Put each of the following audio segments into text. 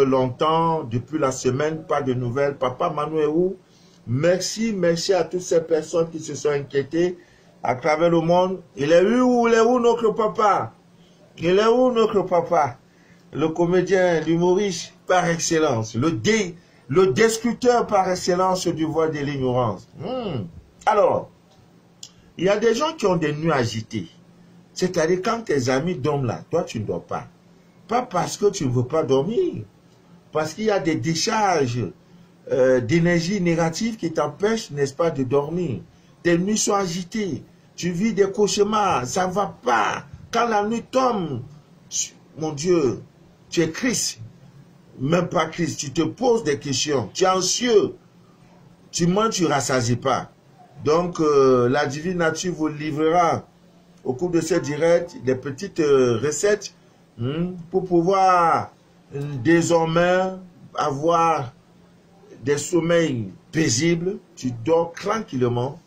longtemps, depuis la semaine, pas de nouvelles. Papa Manu est où? Merci à toutes ces personnes qui se sont inquiétées à travers le monde. Il est où notre papa? Il est où notre papa? Le comédien, l'humoriste par excellence, le discuteur par excellence du voile de l'ignorance. Alors, il y a des gens qui ont des nuits agitées. C'est-à-dire quand tes amis dorment là, toi tu ne dors pas. Pas parce que tu ne veux pas dormir. Parce qu'il y a des décharges d'énergie négative qui t'empêchent, n'est-ce pas, de dormir. Tes nuits sont agitées. Tu vis des cauchemars, ça ne va pas. Quand la nuit tombe, mon Dieu, tu es Christ. Même pas Christ, tu te poses des questions. Tu es anxieux. Tu manges, tu ne rassasies pas. Donc, la divine nature vous livrera au cours de ce direct des petites recettes pour pouvoir désormais avoir des sommeils paisibles. Tu dors tranquillement.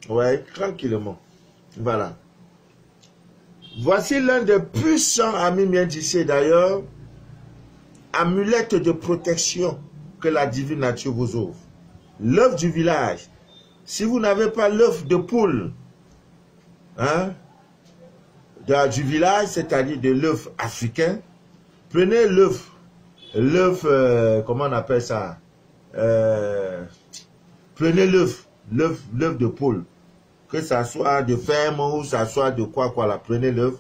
Ouais, tranquillement. Voilà. Voici l'un des puissants amis médicés d'ailleurs. Amulette de protection que la divine nature vous offre. L'œuf du village. Si vous n'avez pas l'œuf de poule, du village, c'est-à-dire de l'œuf africain, prenez l'œuf, comment on appelle ça? Prenez l'œuf de poule, que ça soit de ferme ou ça soit de quoi là, prenez l'œuf.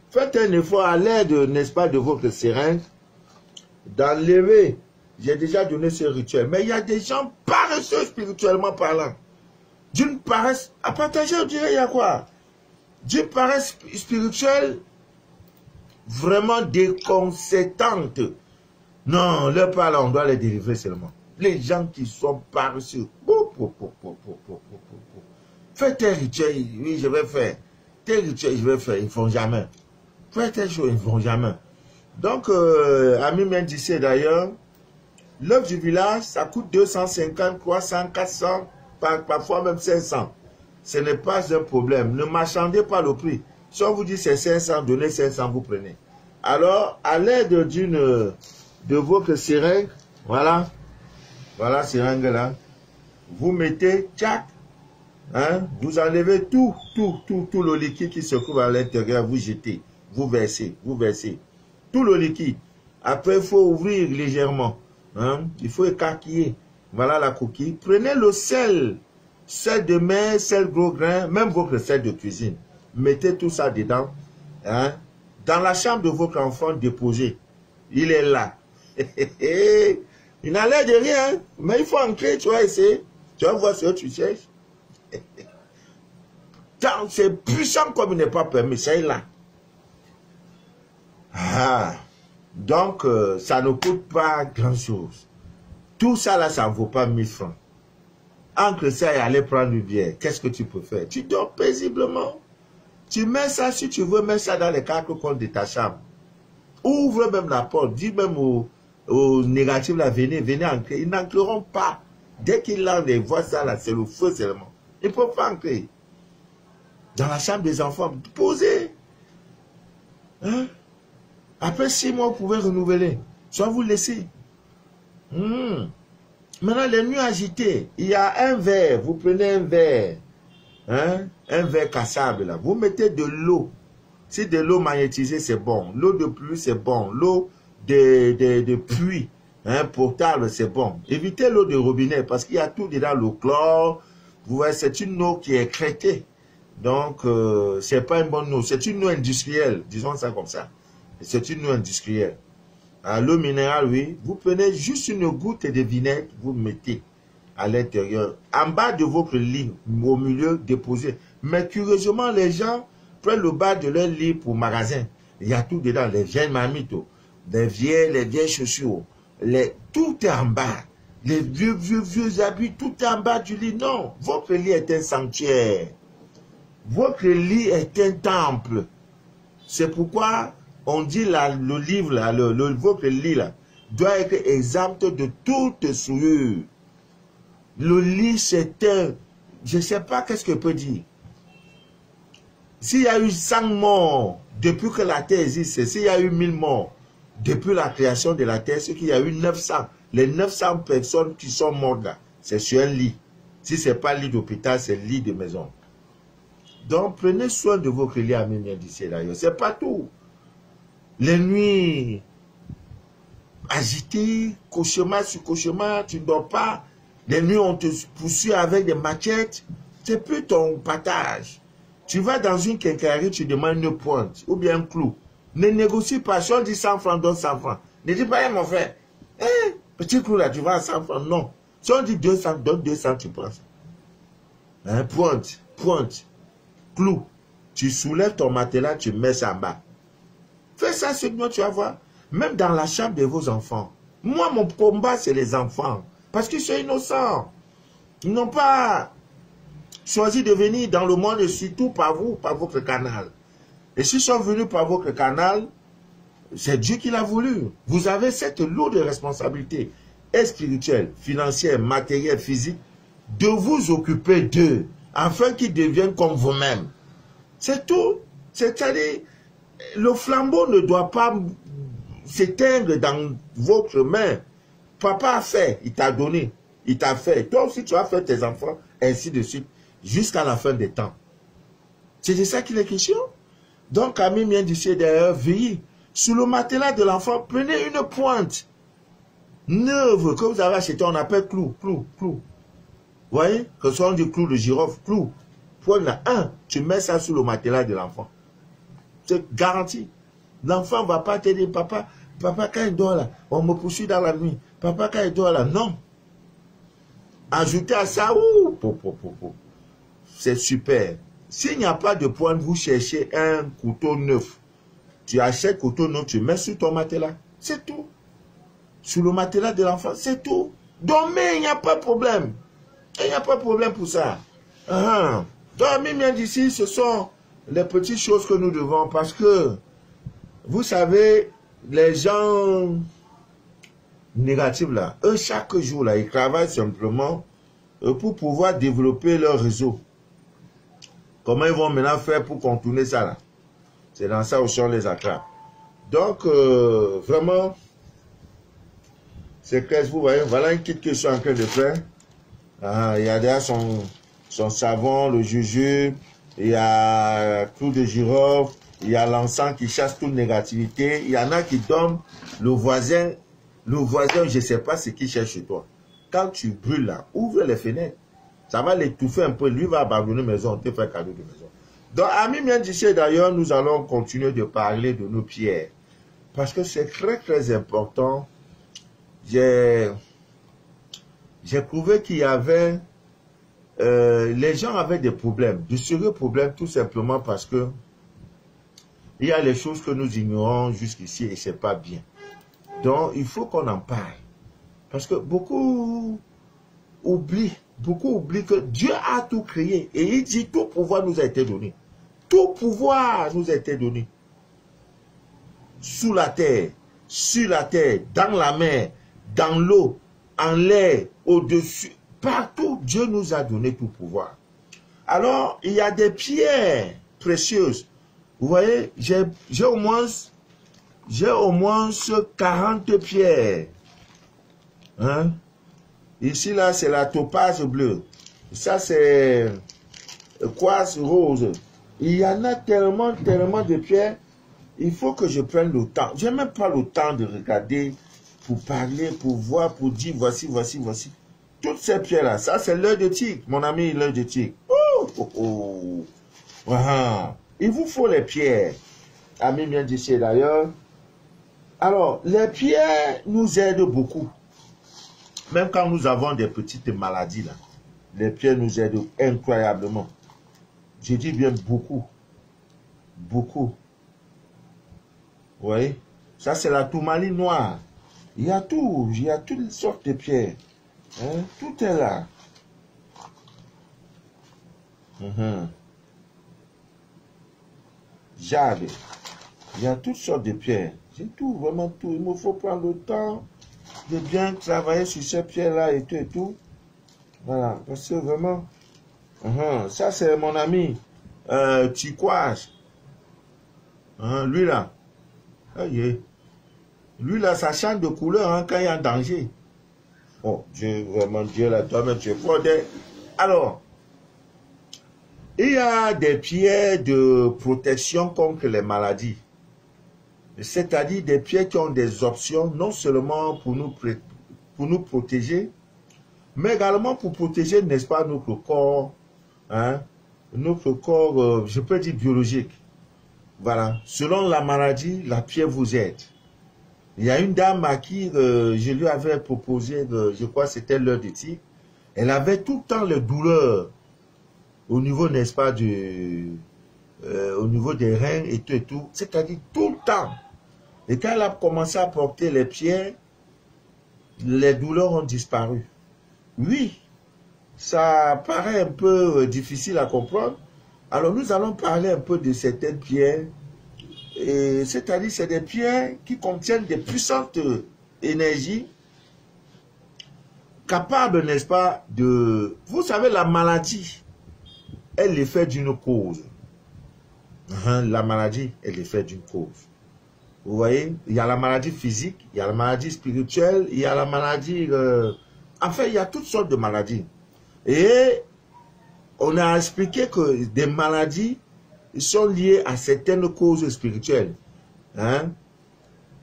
Faites un effort à l'aide, n'est-ce pas, de votre seringue, d'enlever. J'ai déjà donné ce rituel, mais il y a des gens paresseux spirituellement parlant. D'une paresse, à partager, on dirait, il y a quoi? D'une paresse spirituelle vraiment déconcertante. Non, leur parole, on doit les délivrer seulement. Les gens qui sont paresseux. Faites tes rituels, oui, je vais faire. Tes rituels, je vais faire, ils ne font jamais. Faites tes choses, ils ne font jamais. Donc, Ami Mendice d'ailleurs, l'œuf du village, ça coûte 250, 300, 400, parfois même 500. Ce n'est pas un problème. Ne marchandez pas le prix. Si on vous dit c'est 500, donnez 500, vous prenez. Alors, à l'aide de votre seringue, voilà seringue là, vous mettez, tchac, vous enlevez tout le liquide qui se trouve à l'intérieur, vous jetez, vous versez. Tout le liquide. Après, il faut ouvrir légèrement. Il faut écarquiller. Voilà la coquille. Prenez le sel de mer, sel gros grain, même votre sel de cuisine. Mettez tout ça dedans. Dans la chambre de votre enfant, déposé. Il est là. Il n'a l'air de rien, mais il faut entrer, tu vas essayer. Tu vas voir ce que tu cherches. C'est puissant comme il n'est pas permis, c'est là. Donc, ça ne coûte pas grand-chose. Tout ça là, ça ne vaut pas 1000 francs. Entre ça et aller prendre une bière, qu'est-ce que tu peux faire? Tu dors paisiblement. Tu mets ça, si tu veux, mets ça dans les 4 coins de ta chambre. Ouvre même la porte, dis même aux négatifs là, venez entrer. Ils n'entreront pas. Dès qu'ils voient ça là, c'est le feu seulement. Ils ne peuvent pas entrer. Dans la chambre des enfants, posez. Après 6 mois, vous pouvez renouveler. Soit vous laissez. Maintenant, les nuits agitées, il y a un verre. Vous prenez un verre. Un verre cassable là. Vous mettez de l'eau. Si de l'eau magnétisée, c'est bon. L'eau de pluie, c'est bon. L'eau de puits potable, c'est bon. Évitez l'eau de robinet parce qu'il y a tout dedans, le chlore. Vous voyez, c'est une eau qui est crétée. Donc, c'est pas une bonne eau. C'est une eau industrielle. Disons ça comme ça. C'est une eau industrielle. L'eau minérale, oui. Vous prenez juste une goutte de vinaigre, vous mettez à l'intérieur. En bas de votre lit, au milieu, déposé. Mais curieusement, les gens prennent le bas de leur lit pour magasin. Il y a tout dedans. Les vieilles mamites, les vieilles chaussures. Tout est en bas. Les vieux habits, tout est en bas du lit. Non, votre lit est un sanctuaire. Votre lit est un temple. C'est pourquoi on dit là, le livre, là, votre lit là, doit être exempt de toute souillure. Le lit, c'est un... Je ne sais pas qu'est-ce que je peux dire. S'il y a eu 100 morts depuis que la terre existe, s'il y a eu 1000 morts, depuis la création de la terre, c'est qu'il y a eu 900. Les 900 personnes qui sont mortes là, c'est sur un lit. Si ce n'est pas lit d'hôpital, c'est lit de maison. Donc, prenez soin de votre lit, amis bien d'ici d'ailleurs. C'est pas tout. Les nuits agitées, cauchemar sur cauchemar, tu ne dors pas. Les nuits, on te poursuit avec des machettes. C'est plus ton partage. Tu vas dans une quincaillerie, tu demandes une pointe ou bien un clou. Ne négocie pas. Si on dit 100 francs, donne 100 francs. Ne dis pas, mon frère, petit clou là, tu vas à 100 francs. Non. Si on dit 200, donne 200, tu prends ça. Hein, pointe, clou. Tu soulèves ton matelas, tu mets ça en bas. Fais ça, seulement tu vas voir. Même dans la chambre de vos enfants. Moi, mon combat, c'est les enfants. Parce qu'ils sont innocents. Ils n'ont pas choisi de venir dans le monde, et surtout par vous, par votre canal. Et s'ils sont venus par votre canal, c'est Dieu qui l'a voulu. Vous avez cette lourde responsabilité spirituelle, financière, matérielle, physique, de vous occuper d'eux, afin qu'ils deviennent comme vous-même. C'est tout. C'est-à-dire, le flambeau ne doit pas s'éteindre dans votre main. Papa a fait, il t'a donné, il t'a fait. Toi aussi, tu as fait tes enfants, ainsi de suite, jusqu'à la fin des temps. C'est de ça qu'il est question. Donc, amis bien d'ici d'ailleurs, veillez. Sur le matelas de l'enfant, prenez une pointe neuve que vous avez acheté, on appelle clou. Vous voyez? Que ce soit du clou de girofle, clou. Point là, tu mets ça sur le matelas de l'enfant. C'est garanti. L'enfant ne va pas te dire, papa, quand il dort là, on me poursuit dans la nuit. Papa, quand il dort là, non. Ajoutez à ça, c'est super. S'il n'y a pas de pointe, vous cherchez un couteau neuf. Tu achètes couteau neuf, tu mets sur ton matelas. C'est tout. Sur le matelas de l'enfant, c'est tout. Dormez, il n'y a pas de problème. Il n'y a pas de problème pour ça. Dormez bien d'ici, ce sont les petites choses que nous devons, parce que, vous savez, les gens négatifs là, eux, chaque jour là, ils travaillent simplement pour pouvoir développer leur réseau. Comment ils vont maintenant faire pour contourner ça là? C'est dans ça où on les attrape. Donc, vraiment, c'est clair, vous voyez, voilà une petite question en train de faire. Il y a déjà son savon, le jujube, il y a clou de girofle, il y a l'encens qui chasse toute négativité. Il y en a qui dorment, le voisin, je ne sais pas ce qu'il cherche chez toi. Quand tu brûles là, ouvre les fenêtres. Ça va l'étouffer un peu. Lui va abandonner la maison, on te fait cadeau de maison. Donc, amis bien d'ici d'ailleurs, nous allons continuer de parler de nos pierres. Parce que c'est très très important. J'ai trouvé qu'il y avait... les gens avaient des problèmes, de sérieux problèmes, tout simplement parce que il y a les choses que nous ignorons jusqu'ici et c'est pas bien. Donc, il faut qu'on en parle. Parce que beaucoup oublient que Dieu a tout créé. Et il dit, tout pouvoir nous a été donné. Tout pouvoir nous a été donné. Sous la terre, sur la terre, dans la mer, dans l'eau, en l'air, au-dessus. Partout, Dieu nous a donné tout pouvoir. Alors, il y a des pierres précieuses. Vous voyez, j'ai au moins 40 pierres. Hein? Ici, là, c'est la topaze bleue. Ça, c'est quartz rose. Il y en a tellement de pierres. Il faut que je prenne le temps. Je n'ai même pas le temps de regarder, pour parler, pour voir, pour dire, voici. Toutes ces pierres-là, ça, c'est l'œil de tigre. Mon ami, l'œil de tigre. Il vous faut les pierres. Ami bien d'ici d'ailleurs. Alors, les pierres nous aident beaucoup. Même quand nous avons des petites maladies, là, les pierres nous aident incroyablement. Je dis bien beaucoup. Beaucoup. Vous voyez? Ça, c'est la tourmaline noire. Il y a toutes sortes de pierres. Hein? Tout est là. Jade. Il y a toutes sortes de pierres. C'est tout, vraiment tout. Il me faut prendre le temps de bien travailler sur ces pierres-là et tout. Voilà. Parce que vraiment, ça c'est mon ami Tiquage. Lui là. Lui, là, ça change de couleur hein, quand il y a un danger. Oh, Dieu, vraiment, Dieu, là, toi-même, tu es fort. Alors, il y a des pierres de protection contre les maladies. C'est-à-dire des pierres qui ont des options, non seulement pour nous protéger, mais également pour protéger, n'est-ce pas, notre corps, hein, notre corps, je peux dire biologique. Voilà. Selon la maladie, la pierre vous aide. Il y a une dame à qui je lui avais proposé, je crois que c'était l'heure du tigre, elle avait tout le temps les douleurs au niveau, n'est-ce pas, au niveau des reins et tout, c'est-à-dire tout le temps. Et quand elle a commencé à porter les pierres, les douleurs ont disparu. Oui, ça paraît un peu difficile à comprendre. Alors nous allons parler un peu de certaines pierres. C'est-à-dire c'est des pierres qui contiennent des puissantes énergies capables, n'est-ce pas, de... Vous savez, la maladie, elle est faite d'une cause. La maladie, elle est faite d'une cause. Vous voyez, il y a la maladie physique, il y a la maladie spirituelle, il y a la maladie... Enfin, il y a toutes sortes de maladies. Et on a expliqué que des maladies sont liées à certaines causes spirituelles. Hein?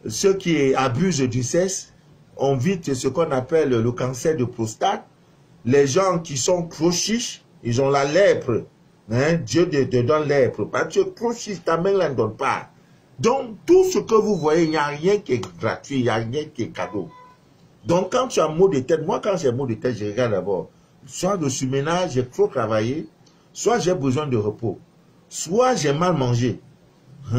Ceux qui abusent du sexe ont vite ce qu'on appelle le cancer de prostate. Les gens qui sont trop chiches, ils ont la lèpre. Hein? Dieu te donne lèpre. Parce que trop chiche, ta main ne donne pas. Donc, tout ce que vous voyez, il n'y a rien qui est gratuit, il n'y a rien qui est cadeau. Donc, quand tu as maux de tête, moi, quand j'ai maux de tête, je regarde d'abord. Soit de surménage, j'ai trop travaillé, soit j'ai besoin de repos, soit j'ai mal mangé.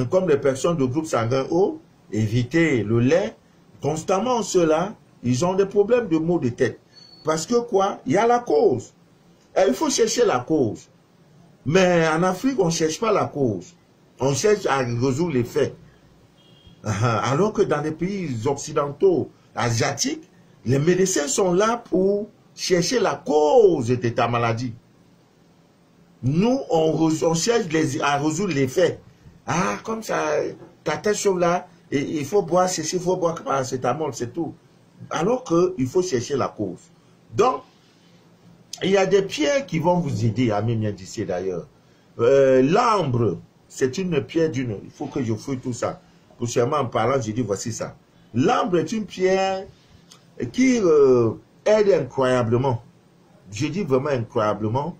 Comme les personnes de groupe sanguin O, éviter le lait, constamment ceux-là, ils ont des problèmes de maux de tête. Parce que quoi? Il y a la cause. Et il faut chercher la cause. Mais en Afrique, on ne cherche pas la cause. On cherche à résoudre les faits. Alors que dans les pays occidentaux, asiatiques, les médecins sont là pour chercher la cause de ta maladie. Nous, on cherche à résoudre les faits. Ah, comme ça, ta tête chauve là, et il faut boire ceci, il faut boire paracétamol, c'est tout. Alors qu'il faut chercher la cause. Donc, il y a des pierres qui vont vous aider, amis bien d'ici d'ailleurs. L'ambre, c'est une pierre d'une... Il faut que je fouille tout ça. Prochainement, en parlant, j'ai dit, voici ça. L'ambre est une pierre qui aide incroyablement. Je dis vraiment incroyablement.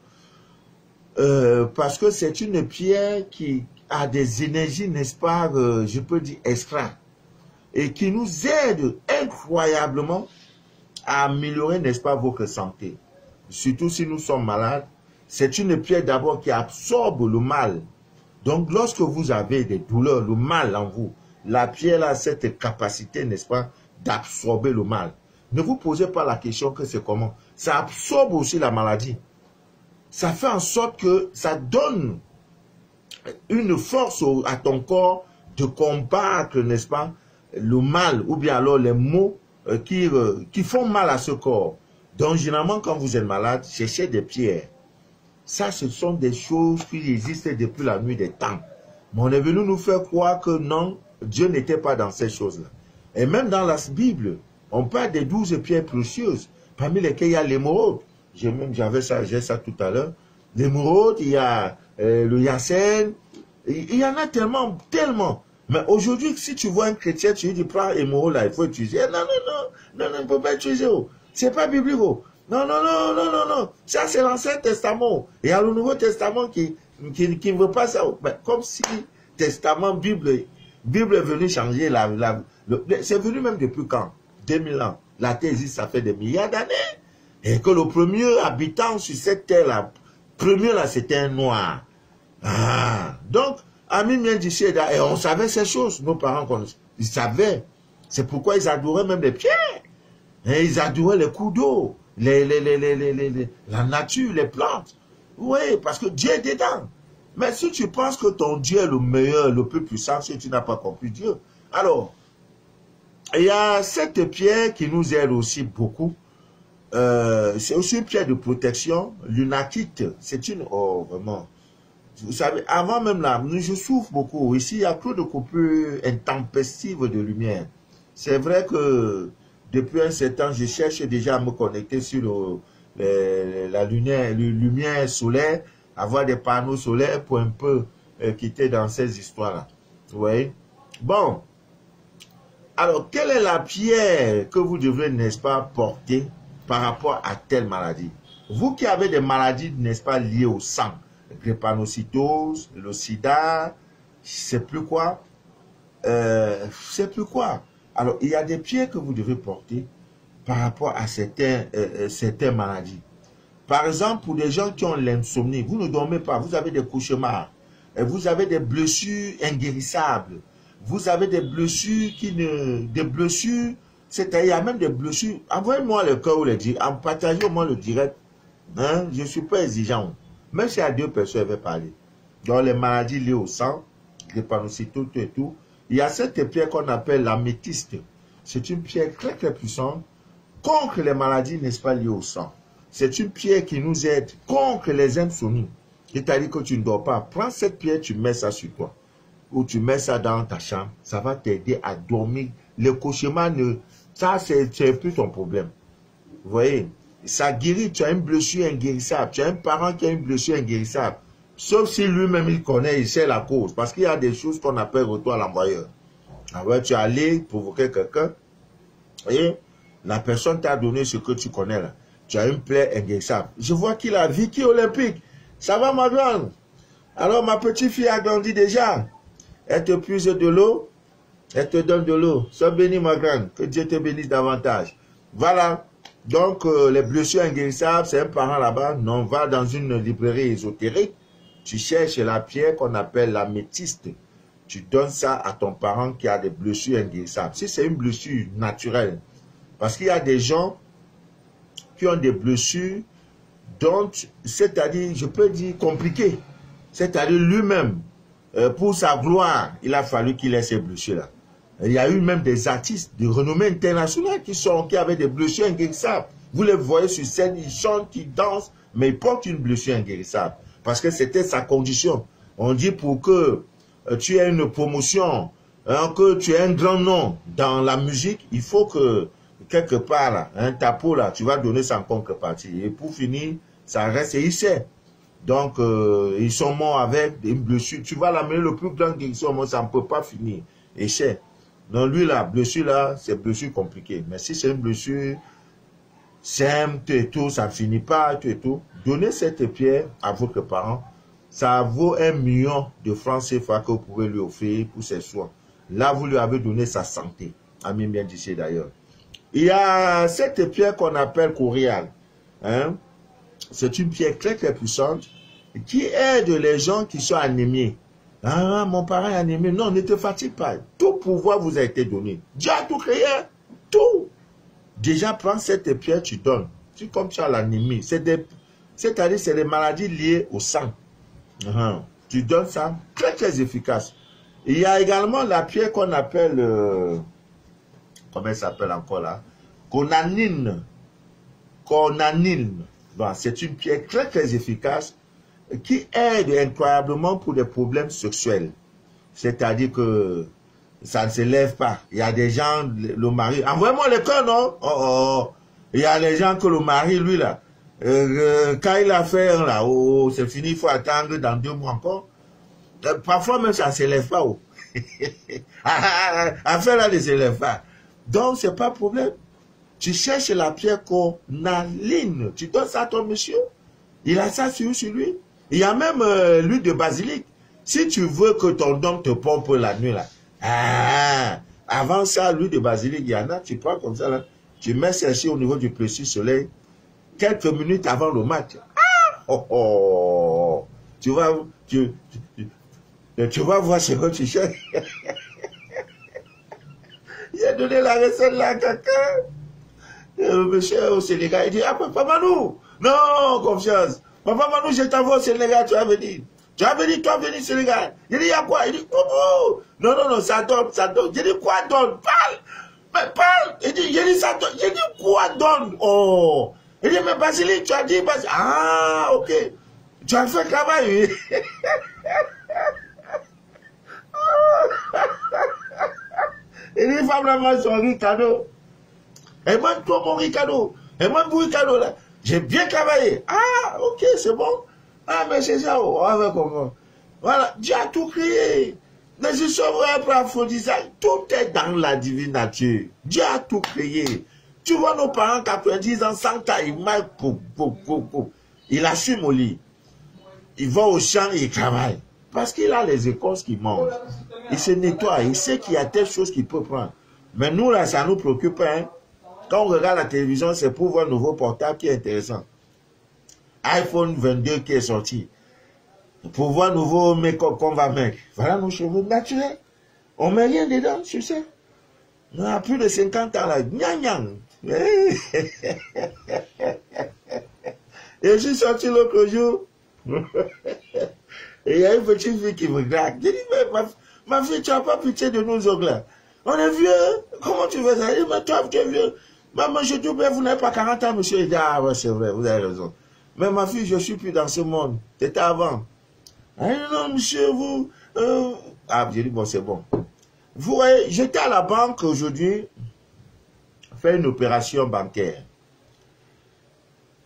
Parce que c'est une pierre qui a des énergies, n'est-ce pas, je peux dire extra. Et qui nous aide incroyablement à améliorer, n'est-ce pas, votre santé. Surtout si nous sommes malades. C'est une pierre d'abord qui absorbe le mal. Donc, lorsque vous avez des douleurs, le mal en vous, la pierre a cette capacité, n'est-ce pas, d'absorber le mal. Ne vous posez pas la question que c'est comment. Ça absorbe aussi la maladie. Ça fait en sorte que ça donne une force à ton corps de combattre, n'est-ce pas, le mal ou bien alors les maux qui font mal à ce corps. Donc, généralement, quand vous êtes malade, cherchez des pierres. Ça, ce sont des choses qui existent depuis la nuit des temps. Mais on est venu nous faire croire que non, Dieu n'était pas dans ces choses-là. Et même dans la Bible, on parle des 12 pierres précieuses, parmi lesquelles il y a l'émeraude. J'ai ça tout à l'heure. L'émeraude, il y a le hyacinthe. Il y en a tellement, tellement. Mais aujourd'hui, si tu vois un chrétien, tu lui dis, prends l'émeraude là, il faut utiliser. Non, on ne peut pas utiliser. C'est pas biblique. Non. Ça, c'est l'Ancien Testament. Il y a le Nouveau Testament qui ne veut pas ça. Mais comme si Testament, Bible est venu changer c'est venu même depuis quand? 2000 ans. La terre existe, ça fait des milliards d'années. Et que le premier habitant sur cette terre-là, premier là, c'était un noir. Ah. Donc, amis bien d'ici, et on savait ces choses. Nos parents, ils savaient. C'est pourquoi ils adoraient même les pierres. Et ils adoraient les coups d'eau. La nature, les plantes. Oui, parce que Dieu est dedans. Mais si tu penses que ton Dieu est le meilleur, le plus puissant, si tu n'as pas compris Dieu. Alors, il y a cette pierre qui nous aide aussi beaucoup. C'est aussi une pierre de protection. L'unakite, c'est une... Oh, vraiment. Vous savez, avant même là, je souffre beaucoup. Ici, il y a trop de coupures intempestives de lumière. C'est vrai que depuis un certain temps, je cherche déjà à me connecter sur la lumière solaire, avoir des panneaux solaires pour un peu quitter dans ces histoires-là. Vous voyez? Bon. Alors, quelle est la pierre que vous devez, n'est-ce pas, porter par rapport à telle maladie? Vous qui avez des maladies, n'est-ce pas, liées au sang, la drépanocytose, le sida, c'est plus quoi? C'est plus quoi? Alors, il y a des pierres que vous devez porter par rapport à certaines maladies. Par exemple, pour des gens qui ont l'insomnie, vous ne dormez pas, vous avez des cauchemars, vous avez des blessures inguérissables, vous avez des blessures c'est-à-dire, il y a même des blessures. Envoyez-moi le cœur ou le direct, partagez au moins le direct. Hein? Je ne suis pas exigeant. Même si à 2 personnes, je vais parler. Dans les maladies liées au sang, les panocytoses, tout et tout, il y a cette pierre qu'on appelle l'améthyste. C'est une pierre très très puissante contre les maladies, n'est-ce pas, liées au sang. C'est une pierre qui nous aide contre les insomnies. C'est-à-dire que tu ne dors pas. Prends cette pierre, tu mets ça sur toi. Ou tu mets ça dans ta chambre. Ça va t'aider à dormir. Le cauchemar, ça, c'est plus ton problème. Vous voyez? Ça guérit. Tu as une blessure inguérissable. Tu as un parent qui a une blessure inguérissable. Sauf si lui-même, il connaît, il sait la cause. Parce qu'il y a des choses qu'on appelle retour à l'envoyeur. Alors, tu es allé provoquer quelqu'un. Et la personne t'a donné ce que tu connais là. Tu as une plaie inguérissable. Je vois qu'il a Vicky Olympique. Ça va, ma grande? Alors, ma petite fille a grandi déjà. Elle te puise de l'eau. Elle te donne de l'eau. Sois bénie, ma grande. Que Dieu te bénisse davantage. Voilà. Donc, les blessures inguérissables, c'est un parent là-bas. Non, va dans une librairie ésotérique. Tu cherches la pierre qu'on appelle l'améthyste. Tu donnes ça à ton parent qui a des blessures inguérissables. Si c'est une blessure naturelle. Parce qu'il y a des gens qui ont des blessures dont, c'est-à-dire, je peux dire compliquées. C'est-à-dire lui-même, pour sa gloire, il a fallu qu'il ait ces blessures-là. Il y a eu même des artistes de renommée internationale qui avaient des blessures inguérissables. Vous les voyez sur scène, ils chantent, ils dansent, mais ils portent une blessure inguérissable. Parce que c'était sa condition. On dit pour que tu aies une promotion, hein, que tu aies un grand nom dans la musique, il faut que quelque part, là, hein, ta peau, là, tu vas donner ça en contrepartie. Et pour finir, ça reste, et il sait. Donc, ils sont morts avec une blessure. Tu vas l'amener le plus grand guérison, ça ne peut pas finir. Et c'est. Donc, lui, la blessure, là, c'est une blessure compliquée. Mais si c'est une blessure simple, tout et tout, ça ne finit pas, tout et tout, donnez cette pierre à votre parent. Ça vaut 1 million de francs CFA que vous pouvez lui offrir pour ses soins. Là, vous lui avez donné sa santé. Ami bien d'ici d'ailleurs. Il y a cette pierre qu'on appelle corial. Hein? C'est une pierre très très puissante qui aide les gens qui sont anémiés. Ah, mon parent est anémie. Non, ne te fatigue pas. Tout pouvoir vous a été donné. Dieu a tout créé. Tout. Déjà, prends cette pierre, tu donnes. C'est comme tu as l'anémie. C'est-à-dire, c'est des maladies liées au sang. Tu donnes ça, très très efficace. Il y a également la pierre qu'on appelle, comment elle s'appelle encore là? Conanine. Conanine. Bon, c'est une pierre très très efficace qui aide incroyablement pour des problèmes sexuels. C'est-à-dire que ça ne se lève pas. Il y a des gens, le mari... Envoyez-moi le cœur, non? Il y a des gens que le mari, lui, là, quand il a fait un, là, c'est fini, il faut attendre dans 2 mois encore. Parfois même, ça ne se lève pas. Affaire là ne se lève pas. Donc, c'est pas problème. Tu cherches la pierre cornaline. Tu donnes ça à ton monsieur. Il a ça sur lui. Il y a même l'huile de basilic. Si tu veux que ton homme te pompe la nuit, là, avant ça, l'huile de basilic, il y en a, tu prends comme ça, là, tu mets celle-ci au niveau du plessis soleil, quelques minutes avant le match. Tu vas voir ce que tu cherches. Il a donné la recette là à quelqu'un. Monsieur au Sénégal, il dit, ah, Papa Manou, non, confiance. Papa Manou, je t'envoie au Sénégal, tu vas venir. Tu vas venir, toi, venir au Sénégal. Il dit, il y a quoi? Il dit, oh. Non, ça donne, ça donne. Je dis, quoi donne? Parle. Mais parle. Il dit, ça donne. Je dis, quoi donne? Oh. Il dit, mais Basilic, tu as dit, Basilic. Ah, ok. Tu as fait le travail, oui. Il dit, femme là, son Ricardo. Et moi, toi, mon Ricardo. Et moi, mon Ricardo, là. J'ai bien travaillé. Ah, ok, c'est bon. Ah, mais c'est ça, on va comprendre. Voilà, Dieu a tout créé. Les histoires pour aphrodisiaque, tout est dans la divine nature. Dieu a tout créé. Tu vois nos parents, 90 ans, sans taille, mal, il assume au lit. Il va au champ et il travaille. Parce qu'il a les écorces qu'il mange. Il se nettoie. Il sait qu'il y a telle chose qu'il peut prendre. Mais nous, là, ça nous préoccupe. Hein? Quand on regarde la télévision, c'est pour voir un nouveau portable qui est intéressant. iPhone 22 qui est sorti. Pour voir un nouveau make-up qu'on va mettre. Voilà nos cheveux naturels. On ne met rien dedans, tu sais. On a plus de 50 ans là. Gnan, gnan. Et je suis sorti l'autre jour. Et il y a une petite fille qui me regarde. J'ai dit, mais ma fille, tu n'as pas pitié de nous autres là. On est vieux. Comment tu veux ça? Elle dit, mais toi, tu es vieux. Maman, je te plaît, vous n'avez pas 40 ans, monsieur. Il dit, ah ouais, c'est vrai, vous avez raison. Mais ma fille, je ne suis plus dans ce monde. C'était avant. Ah non, monsieur, vous... Ah, j'ai dit, bon, c'est bon. Vous voyez, j'étais à la banque aujourd'hui, faire une opération bancaire.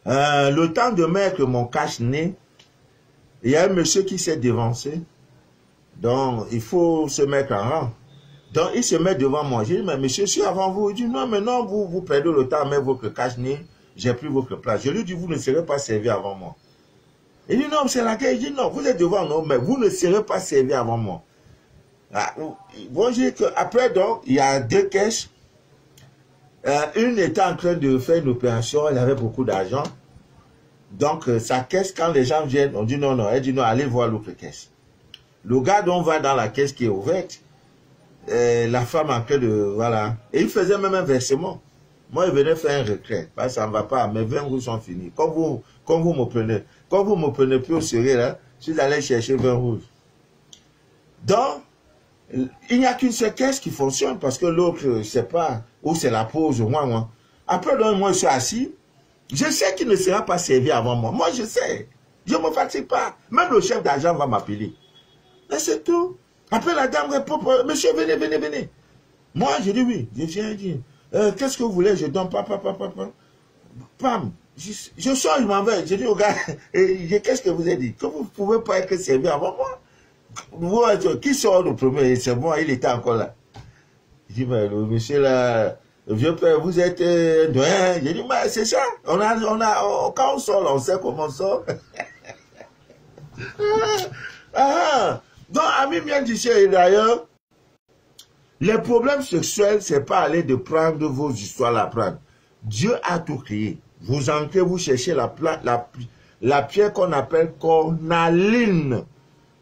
Le temps de mettre mon cache-nez, il y a un monsieur qui s'est dévancé. Donc, il faut se mettre en rang. Donc, il se met devant moi. J'ai dit, mais monsieur, je suis avant vous. Il dit, non, mais non, vous perdez le temps à mettre votre cache-nez. J'ai pris votre place. Je lui dis, vous ne serez pas servi avant moi. Il dit, non, c'est laquelle? Il dit, non, vous êtes devant, non, mais vous ne serez pas servi avant moi. Ah, bon, j'ai que après, donc, il y a deux caisses. Une était en train de faire une opération, elle avait beaucoup d'argent. Donc, sa caisse, quand les gens viennent, on dit non, non. Elle dit non, allez voir l'autre caisse. Le gars dont on va dans la caisse qui est ouverte, la femme en train de, voilà. Et il faisait même un versement. Moi, il venait faire un retrait. Parce que ça ne va pas, mes 20 rouges sont finis. Quand vous me prenez plus au sérieux, là, je suis allé chercher 20 rouges. Donc, il n'y a qu'une seule caisse qui fonctionne parce que l'autre, je ne sais pas, où c'est la pause, moi. Après, donc, moi, je suis assis. Je sais qu'il ne sera pas servi avant moi. Moi, je sais. Je ne me fatigue pas. Même le chef d'agent va m'appeler. Et c'est tout. Après, la dame répond, monsieur, venez, venez, venez. Moi, je dis oui. Je viens dire, qu'est-ce que vous voulez? Je donne pam. Je sors, je m'en vais. Je dis au gars, qu'est-ce que vous avez dit? Que vous ne pouvez pas être servi avant moi? Qui sort le premier? C'est moi, il était encore là. Je dis, mais le monsieur là, le vieux père, vous êtes doyen. J'ai dit, mais c'est ça. Quand on sort, là, on sait comment on sort. Donc, ami bien dit, d'ailleurs, les problèmes sexuels, c'est pas aller de prendre vos histoires à prendre. Dieu a tout créé. Vous entrez, vous cherchez la pierre qu'on appelle cornaline.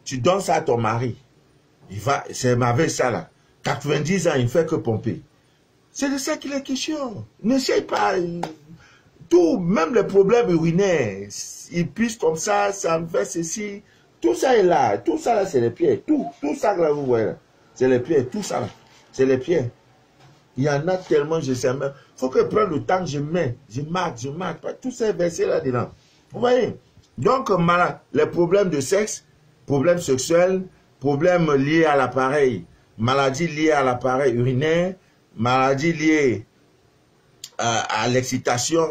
Tu donnes ça à ton mari. Il va, c'est avec ça là. 90 ans, il ne fait que pomper. C'est de ça qu'il est question. N'essaye pas. Tout, même les problèmes urinaires, ils pissent comme ça me fait ceci. Tout ça est là. Tout ça là, c'est les pieds. Tout ça là, vous voyez là. C'est les pieds. Tout ça là. C'est les pieds. Il y en a tellement, je sais même. Il faut que je prenne le temps, je marque. Tout ça est versé là-dedans. Vous voyez? Donc, les problèmes de sexe, problèmes sexuels, problèmes liés à l'appareil, maladies liées à l'appareil urinaire, maladies liées à l'excitation,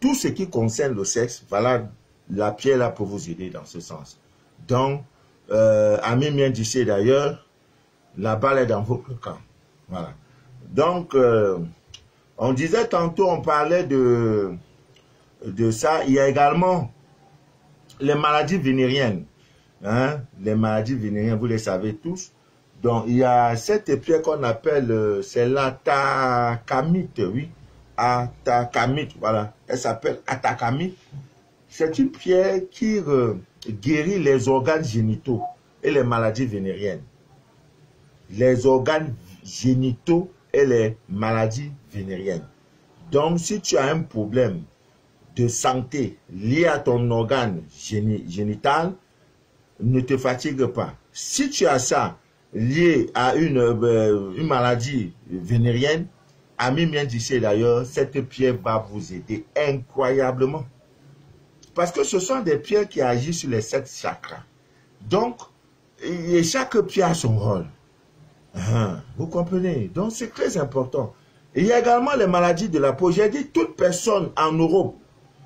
tout ce qui concerne le sexe, voilà, la pierre là pour vous aider dans ce sens. Donc, ami bien d'ici d'ailleurs, la balle est dans votre camp. Voilà. Donc, on disait tantôt, on parlait de ça. Il y a également les maladies vénériennes. Hein? Les maladies vénériennes, vous les savez tous. Donc, il y a cette pierre qu'on appelle, c'est l'atacamite, oui. Atacamite, voilà. Elle s'appelle atacamite. C'est une pierre qui guérit les organes génitaux et les maladies vénériennes. Les organes génitaux et les maladies vénériennes. Donc, si tu as un problème de santé lié à ton organe génital, ne te fatigue pas. Si tu as ça lié à une maladie vénérienne, ami bien d'ici d'ailleurs, cette pierre va vous aider incroyablement. Parce que ce sont des pierres qui agissent sur les 7 chakras. Donc, et chaque pierre a son rôle. Vous comprenez? Donc c'est très important. Et il y a également les maladies de la peau. J'ai dit, toute personne en Europe,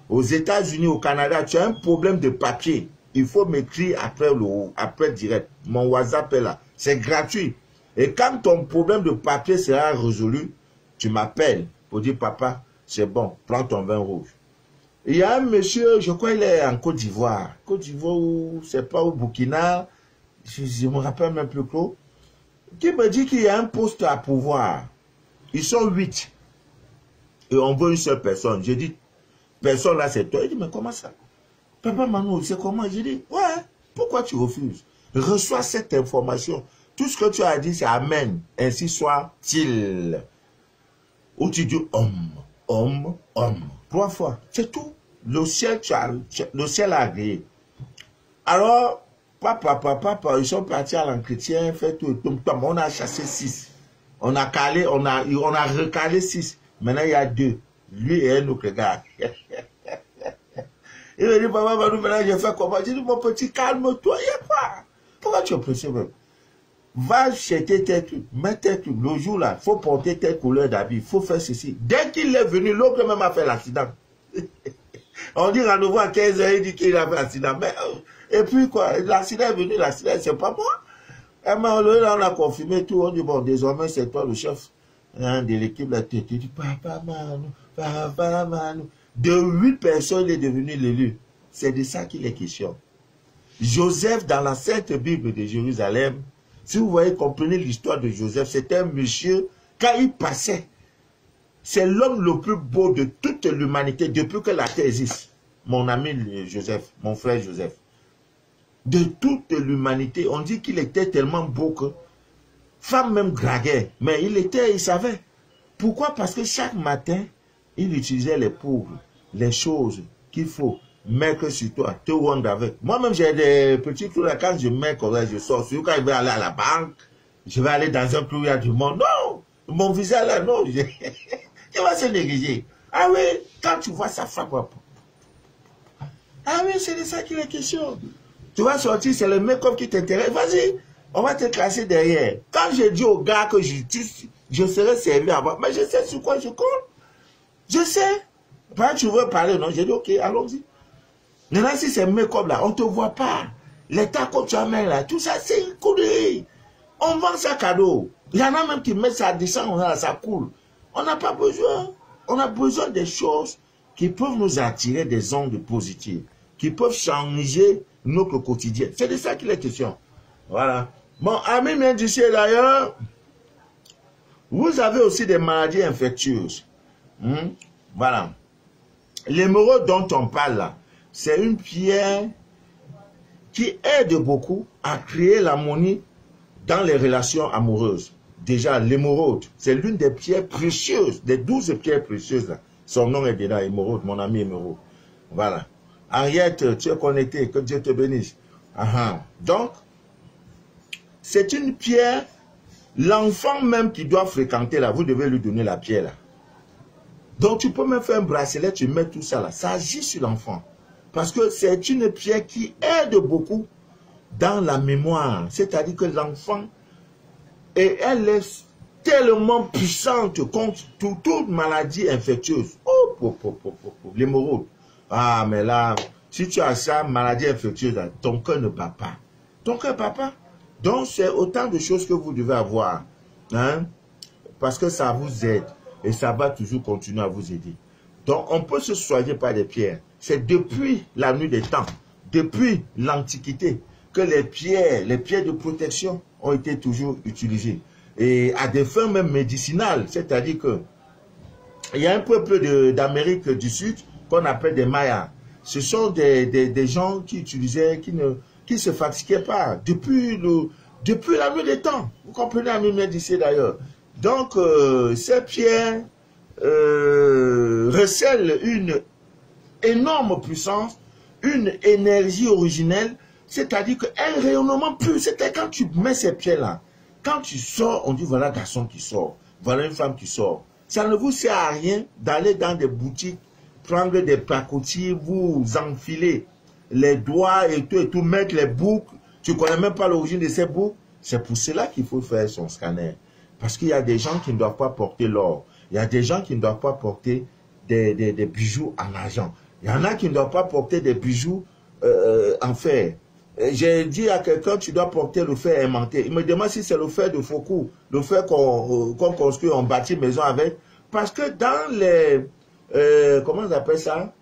aux États-Unis, au Canada, tu as un problème de papier. Il faut m'écrire après direct. Mon WhatsApp est là. C'est gratuit. Et quand ton problème de papier sera résolu, tu m'appelles pour dire, papa, c'est bon, prends ton vin rouge. Il y a un monsieur, je crois qu'il est en Côte d'Ivoire. Côte d'Ivoire, c'est pas au Burkina, je me rappelle même plus trop, qui me dit qu'il y a un poste à pouvoir. Ils sont 8. Et on veut une seule personne. J'ai dit, personne là, c'est toi. Il dit, mais comment ça? Papa Manu, c'est comment? J'ai dit, ouais, pourquoi tu refuses? Reçois cette information. Tout ce que tu as dit, c'est Amen. Ainsi soit-il. Ou tu dis homme. 3 fois. C'est tout. Le ciel, le ciel a agréé. Alors, papa, ils sont partis à l'entretien, fait tout. On a chassé 6. On a calé, on a recalé 6. Maintenant, il y a 2. Lui et un autre gars. Il me dit, papa, maintenant, je fais comment? J'ai dit, mon petit, calme-toi, il n'y a pas. Pourquoi tu es pressé même? Va jeter tes trucs, mets tes trucs. Le jour là, il faut porter tes couleurs d'habit, il faut faire ceci. Dès qu'il est venu, l'autre même a fait l'accident. On dit rendez-vous à 15 h, il dit qu'il a fait l'accident. Et puis quoi, l'accident est venu, l'accident, c'est pas moi. Et mais on a confirmé tout, on dit bon, désormais c'est toi le chef de l'équipe, là, tu dis papa Manu. De 8 personnes, il est devenu l'élu. C'est de ça qu'il est question. Joseph, dans la Sainte Bible de Jérusalem, si vous voyez, comprenez l'histoire de Joseph, c'était un monsieur, quand il passait, c'est l'homme le plus beau de toute l'humanité depuis que la terre existe. Mon ami Joseph, mon frère Joseph. De toute l'humanité, on dit qu'il était tellement beau que femme même draguait, mais il savait. Pourquoi? Parce que chaque matin, il utilisait les pauvres, les choses qu'il faut mettre sur toi, te rendre avec. Moi-même, j'ai des petits trucs là, quand je mets comme ça, je sors. Quand je vais aller à la banque, je vais aller dans un club, il y a du monde. Non! Mon visage là, non. Il va se négliger. Ah oui, quand tu vois ça, frappe. Ah oui, c'est de ça qu'il est question. Tu vas sortir, c'est le make-up qui t'intéresse. Vas-y, on va te classer derrière. Quand je dis au gars que je serai servi avant, mais je sais sur quoi je compte. Je sais. Quand tu veux parler, non, j'ai dit, ok, allons-y. Maintenant, si c'est make-up là, on ne te voit pas. Les tacos que tu amènes là, tout ça, c'est une couderie. On vend ça cadeau. Il y en a même qui mettent ça, descend, ça coule. On n'a pas besoin. On a besoin des choses qui peuvent nous attirer des ondes positives, qui peuvent changer notre quotidien. C'est de ça qu'il est question. Voilà. Bon, ami Mendissier d'ailleurs, vous avez aussi des maladies infectieuses. Voilà. L'émeraude dont on parle là, c'est une pierre qui aide beaucoup à créer l'harmonie dans les relations amoureuses. Déjà, l'émeraude, c'est l'une des pierres précieuses, des 12 pierres précieuses là. Son nom est dedans, émeraude, mon ami émeraude. Voilà. Henriette, tu es connecté, que Dieu te bénisse. Donc, c'est une pierre, l'enfant même qui doit fréquenter là, vous devez lui donner la pierre là. Donc, tu peux même faire un bracelet, tu mets tout ça là. Ça agit sur l'enfant. Parce que c'est une pierre qui aide beaucoup dans la mémoire. C'est-à-dire que l'enfant, et elle est tellement puissante contre toute maladie infectieuse. L'hémorroïde. Ah, mais là, si tu as ça, maladie infectieuse, là, ton cœur ne bat pas. Ton cœur ne bat pas. Donc, c'est autant de choses que vous devez avoir. Hein? Parce que ça vous aide. Et ça va toujours continuer à vous aider. Donc, on peut se soigner par des pierres. C'est depuis la nuit des temps, depuis l'Antiquité, que les pierres de protection ont été toujours utilisées. Et à des fins même médicinales. C'est-à-dire que il y a un peuple d'Amérique du Sud qu'on appelle des Mayas. Ce sont des gens qui utilisaient, qui se fatiguaient pas depuis la nuit des temps. Vous comprenez, ami Mendissier d'ailleurs. Donc, ces pierres recèlent une énorme puissance, une énergie originelle, c'est-à-dire qu'un rayonnement pur, c'est quand tu mets ces pierres-là, quand tu sors, on dit voilà un garçon qui sort, voilà une femme qui sort. Ça ne vous sert à rien d'aller dans des boutiques, prendre des placotis, vous enfiler les doigts et tout, mettre les boucles, tu ne connais même pas l'origine de ces boucles, C'est pour cela qu'il faut faire son scanner. Parce qu'il y a des gens qui ne doivent pas porter l'or. Il y a des gens qui ne doivent pas porter des bijoux en argent. Il y en a qui ne doivent pas porter des bijoux en fer. J'ai dit à quelqu'un, tu dois porter le fer aimanté. Il me demande si c'est le fer de Foucault, le fer qu'on construit, on bâtit maison avec. Parce que dans les... comment on appelle ça?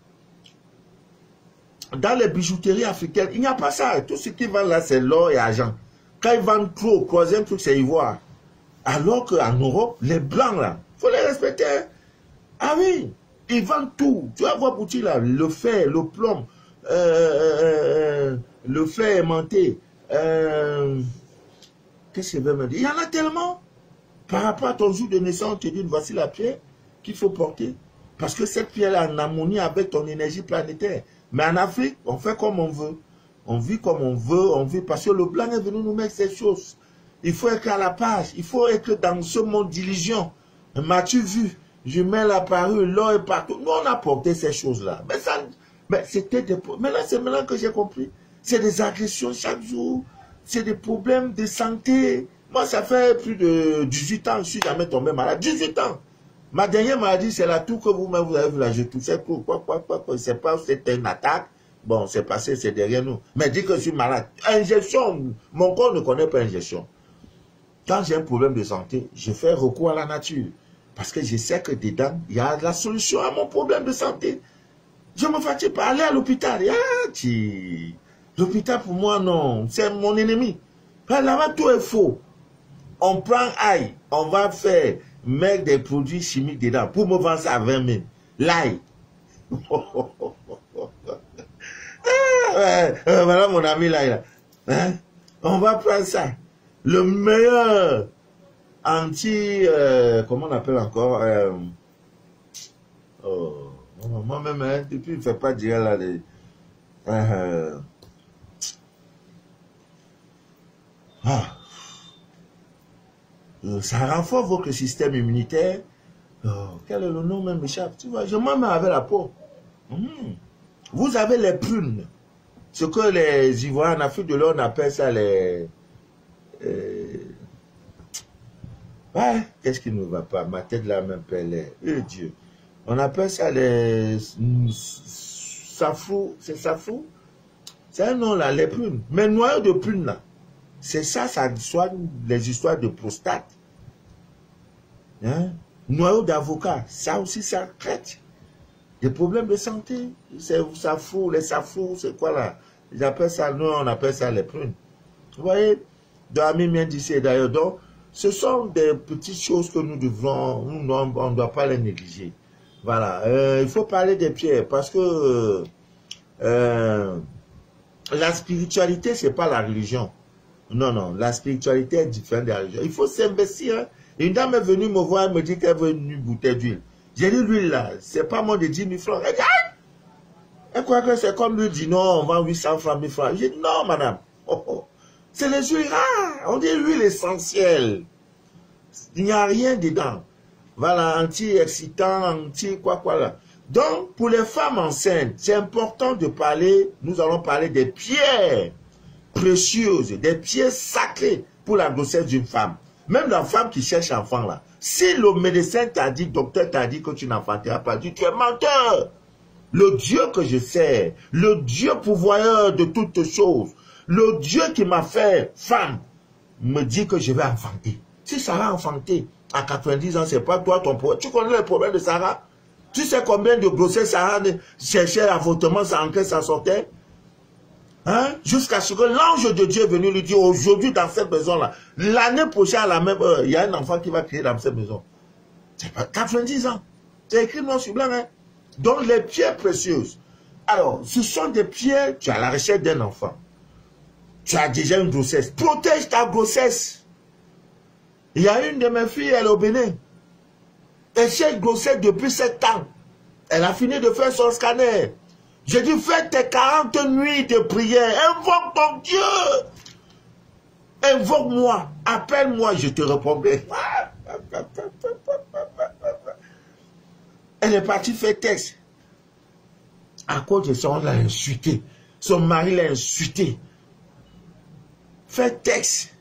Dans les bijouteries africaines, il n'y a pas ça. Tout ce qu'ils vendent là, c'est l'or et l'argent. Quand ils vendent trop, troisième truc, c'est ivoire. Alors qu'en Europe, les blancs là, il faut les respecter. Ah oui, ils vendent tout. Tu vas voir Bouti là, le fer, le plomb, le fer aimanté. Qu'est-ce que je vais me dire? Il y en a tellement. Par rapport à ton jour de naissance, on te dit, voici la pierre qu'il faut porter. Parce que cette pierre est en harmonie avec ton énergie planétaire. Mais en Afrique, on fait comme on veut. On vit comme on veut, on vit parce que le blanc est venu nous mettre ces choses. Il faut être à la page, il faut être dans ce monde d'illusion. M'as-tu vu? Je mets la parure, l'or est partout. Nous, on a porté ces choses-là. Mais ça, mais c'était des... Mais là, c'est maintenant que j'ai compris. C'est des agressions chaque jour. C'est des problèmes de santé. Moi, ça fait plus de 18 ans que je suis jamais tombé malade. 18 ans. Ma dernière maladie, c'est la toux que vous-même, vous avez vu là. Je toussais tout. Je ne sais pas si c'était une attaque. Bon, c'est passé, c'est derrière nous. Mais dis que je suis malade. Injection, mon corps ne connaît pas injection. Quand j'ai un problème de santé, je fais recours à la nature. Parce que je sais que dedans, il y a la solution à mon problème de santé. Je ne me fatigue pas. Aller à l'hôpital. L'hôpital, pour moi, non. C'est mon ennemi. Là-bas, tout est faux. On prend ail. On va faire mettre des produits chimiques dedans pour me vendre ça à 20 000. L'ail. Voilà mon ami là. Hein? On va prendre ça. Le meilleur anti... comment on appelle encore moi-même, hein, depuis, il ne fait pas dire là... ça renforce votre système immunitaire. Quel est le nom même m'échappe? Tu vois, je m'en mets avec la peau. Vous avez les prunes. Ce que les Ivoiriens en Afrique de l'Ouest appellent ça les... ouais, qu'est-ce qui ne va pas? Ma tête là même pèle. Dieu. On appelle ça les... safou. C'est safou? C'est un nom là, les prunes. Mais noyau de prunes là. C'est ça, ça soigne les histoires de prostate. Hein? Noyau d'avocat, ça aussi, ça traite des problèmes de santé. C'est safou, les safou, c'est quoi là? Ils appellent ça, nous, on appelle ça les prunes. Vous voyez? Ami vient d'ici d'ailleurs. Donc, ce sont des petites choses que nous devons, on ne doit pas les négliger. Voilà. Il faut parler des pierres parce que la spiritualité, c'est pas la religion. Non, non, la spiritualité est différente de la religion. Il faut s'investir. Hein. Une dame est venue me voir, elle me dit qu'elle veut une bouteille d'huile. J'ai dit, l'huile là, c'est pas moins de 10 000 francs. Elle dit, ah! Elle croit que c'est comme lui dit, non, on vend 800 francs, 1000 francs. J'ai dit, non, madame. C'est les huiles rares. On dit l'huile essentielle. Il n'y a rien dedans. Voilà, anti-excitant, anti-quoi là. Donc, pour les femmes enceintes, c'est important de parler, nous allons parler des pierres précieuses, des pierres sacrées pour la grossesse d'une femme. Même la femme qui cherche enfant là. Si le médecin t'a dit, docteur t'a dit que tu n'enfanteras pas, tu es menteur. Le Dieu que je sers, le Dieu pourvoyeur de toutes choses, le Dieu qui m'a fait femme, me dit que je vais enfanter. Si Sarah a enfanté à 90 ans, c'est pas toi ton problème. Tu connais le problème de Sarah? Tu sais combien de grossesses Sarah cherchait l'avortement, ça entrait, ça sortait? Hein? Jusqu'à ce que l'ange de Dieu est venu lui dire, aujourd'hui dans cette maison-là, l'année prochaine à la même heure, il y a un enfant qui va créer dans cette maison. C'est pas 90 ans. C'est écrit noir sur blanc, hein? Donc les pierres précieuses. Alors, ce sont des pierres, tu as la recherche d'un enfant. Tu as déjà une grossesse. Protège ta grossesse. Il y a une de mes filles, elle est au Bénin. Elle cherche grossesse depuis 7 ans. Elle a fini de faire son scanner. J'ai dit, fais tes 40 nuits de prière. Invoque ton Dieu. Invoque-moi. Appelle-moi, je te répondrai. Elle est partie faire texte. À cause de ça, on l'a insulté. Son mari l'a insulté. Fait texte.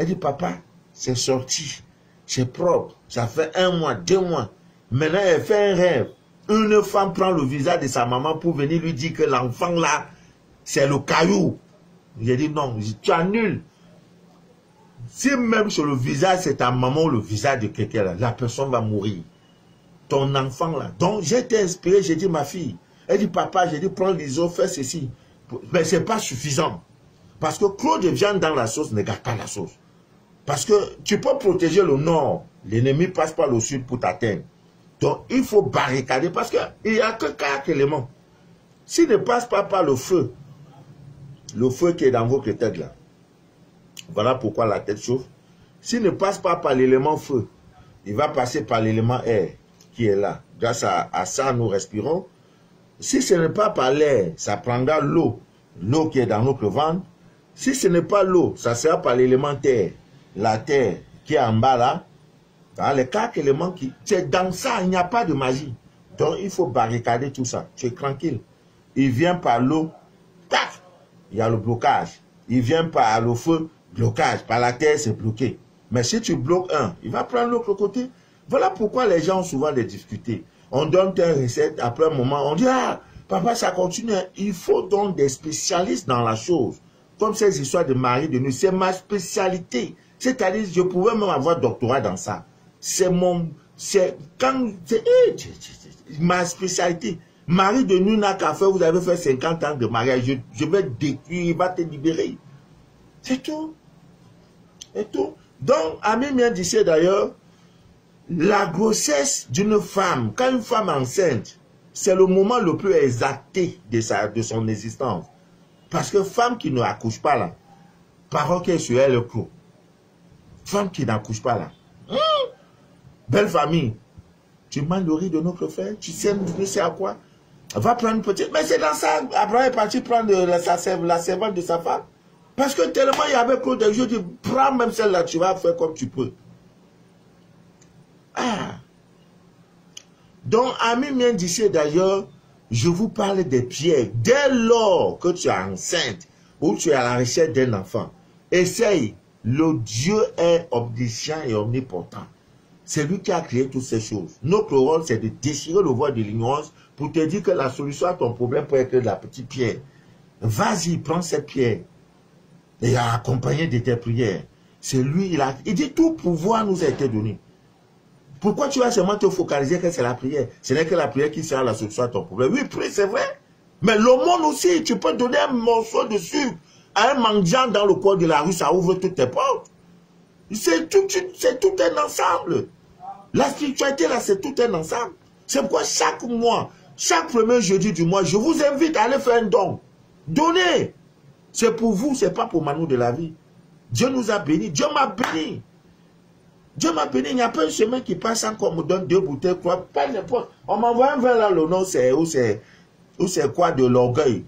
Elle dit, papa, c'est sorti, c'est propre, ça fait 1 mois, 2 mois. Maintenant, elle fait un rêve. Une femme prend le visage de sa maman pour venir lui dire que l'enfant là, c'est le caillou. J'ai dit non, tu annules. Si même sur le visage, c'est ta maman ou le visage de quelqu'un là, la personne va mourir. Ton enfant là. Donc j'ai été inspiré, j'ai dit ma fille. Elle dit papa, j'ai dit prends l'ISO, fais ceci. Mais ce n'est pas suffisant. Parce que Claude vient dans la sauce, ne garde pas la sauce. Parce que tu peux protéger le nord, l'ennemi passe par le sud pour t'atteindre. Donc il faut barricader parce qu'il n'y a que 4 éléments. S'il ne passe pas par le feu qui est dans votre tête là, voilà pourquoi la tête chauffe. S'il ne passe pas par l'élément feu, il va passer par l'élément air qui est là. Grâce à ça, nous respirons. Si ce n'est pas par l'air, ça prendra l'eau qui est dans notre ventre. Si ce n'est pas l'eau, ça sera par l'élément terre. La terre qui est en bas là, dans les 4 éléments qui... C'est dans ça, il n'y a pas de magie. Donc il faut barricader tout ça. Tu es tranquille. Il vient par l'eau, tac, il y a le blocage. Il vient par le feu, blocage. Par la terre, c'est bloqué. Mais si tu bloques un, il va prendre l'autre côté. Voilà pourquoi les gens ont souvent des difficultés. On donne une recette, après un moment, on dit, ah, papa, ça continue. Il faut donc des spécialistes dans la chose. Comme ces histoires de mari de nuit, c'est ma spécialité. C'est-à-dire, je pouvais même avoir doctorat dans ça. C'est ma spécialité. Mari de nuit n'a qu'à faire, vous avez fait 50 ans de mariage, je vais te détruire, il va te libérer. C'est tout. C'est tout. Donc, Ami Mien disait d'ailleurs, la grossesse d'une femme, quand une femme est enceinte, c'est le moment le plus exalté de son existence. Parce que femme qui ne accouche pas là, parole qui est sur elle le coup. Femme qui n'accouche pas là. Belle famille. Tu manges le riz de notre frère, tu sais à quoi? Va prendre une petite. Mais c'est dans ça, Abraham est parti prendre la servante de sa femme. Parce que tellement il y avait trop de jeux, tu prends même celle-là, tu vas faire comme tu peux. Ah. Donc, Ami Mien disait d'ailleurs, je vous parle des pierres. Dès lors que tu es enceinte ou tu es à la recherche d'un enfant, essaye. Le Dieu est omniscient et omnipotent. C'est lui qui a créé toutes ces choses. Notre rôle, c'est de déchirer le voile de l'ignorance pour te dire que la solution à ton problème peut être de la petite pierre. Vas-y, prends cette pierre et accompagné de tes prières. C'est lui, il dit tout pouvoir nous a été donné. Pourquoi tu vas seulement te focaliser que c'est la prière? Ce n'est que la prière qui sert à la solution à ton problème. Oui, prie, c'est vrai. Mais le monde aussi, tu peux donner un morceau de sucre à un mendiant dans le coin de la rue, ça ouvre toutes tes portes. C'est tout un ensemble. La spiritualité, là, c'est tout un ensemble. C'est pourquoi chaque mois, chaque premier jeudi du mois, je vous invite à aller faire un don. Donnez. C'est pour vous, c'est pas pour Manu de la vie. Dieu nous a bénis. Dieu m'a béni. Dieu m'a béni. Il n'y a pas un chemin qui passe sans qu'on me donne 2 bouteilles. Pas n'importe. On m'envoie un vin là, le nom, c'est quoi de l'orgueil.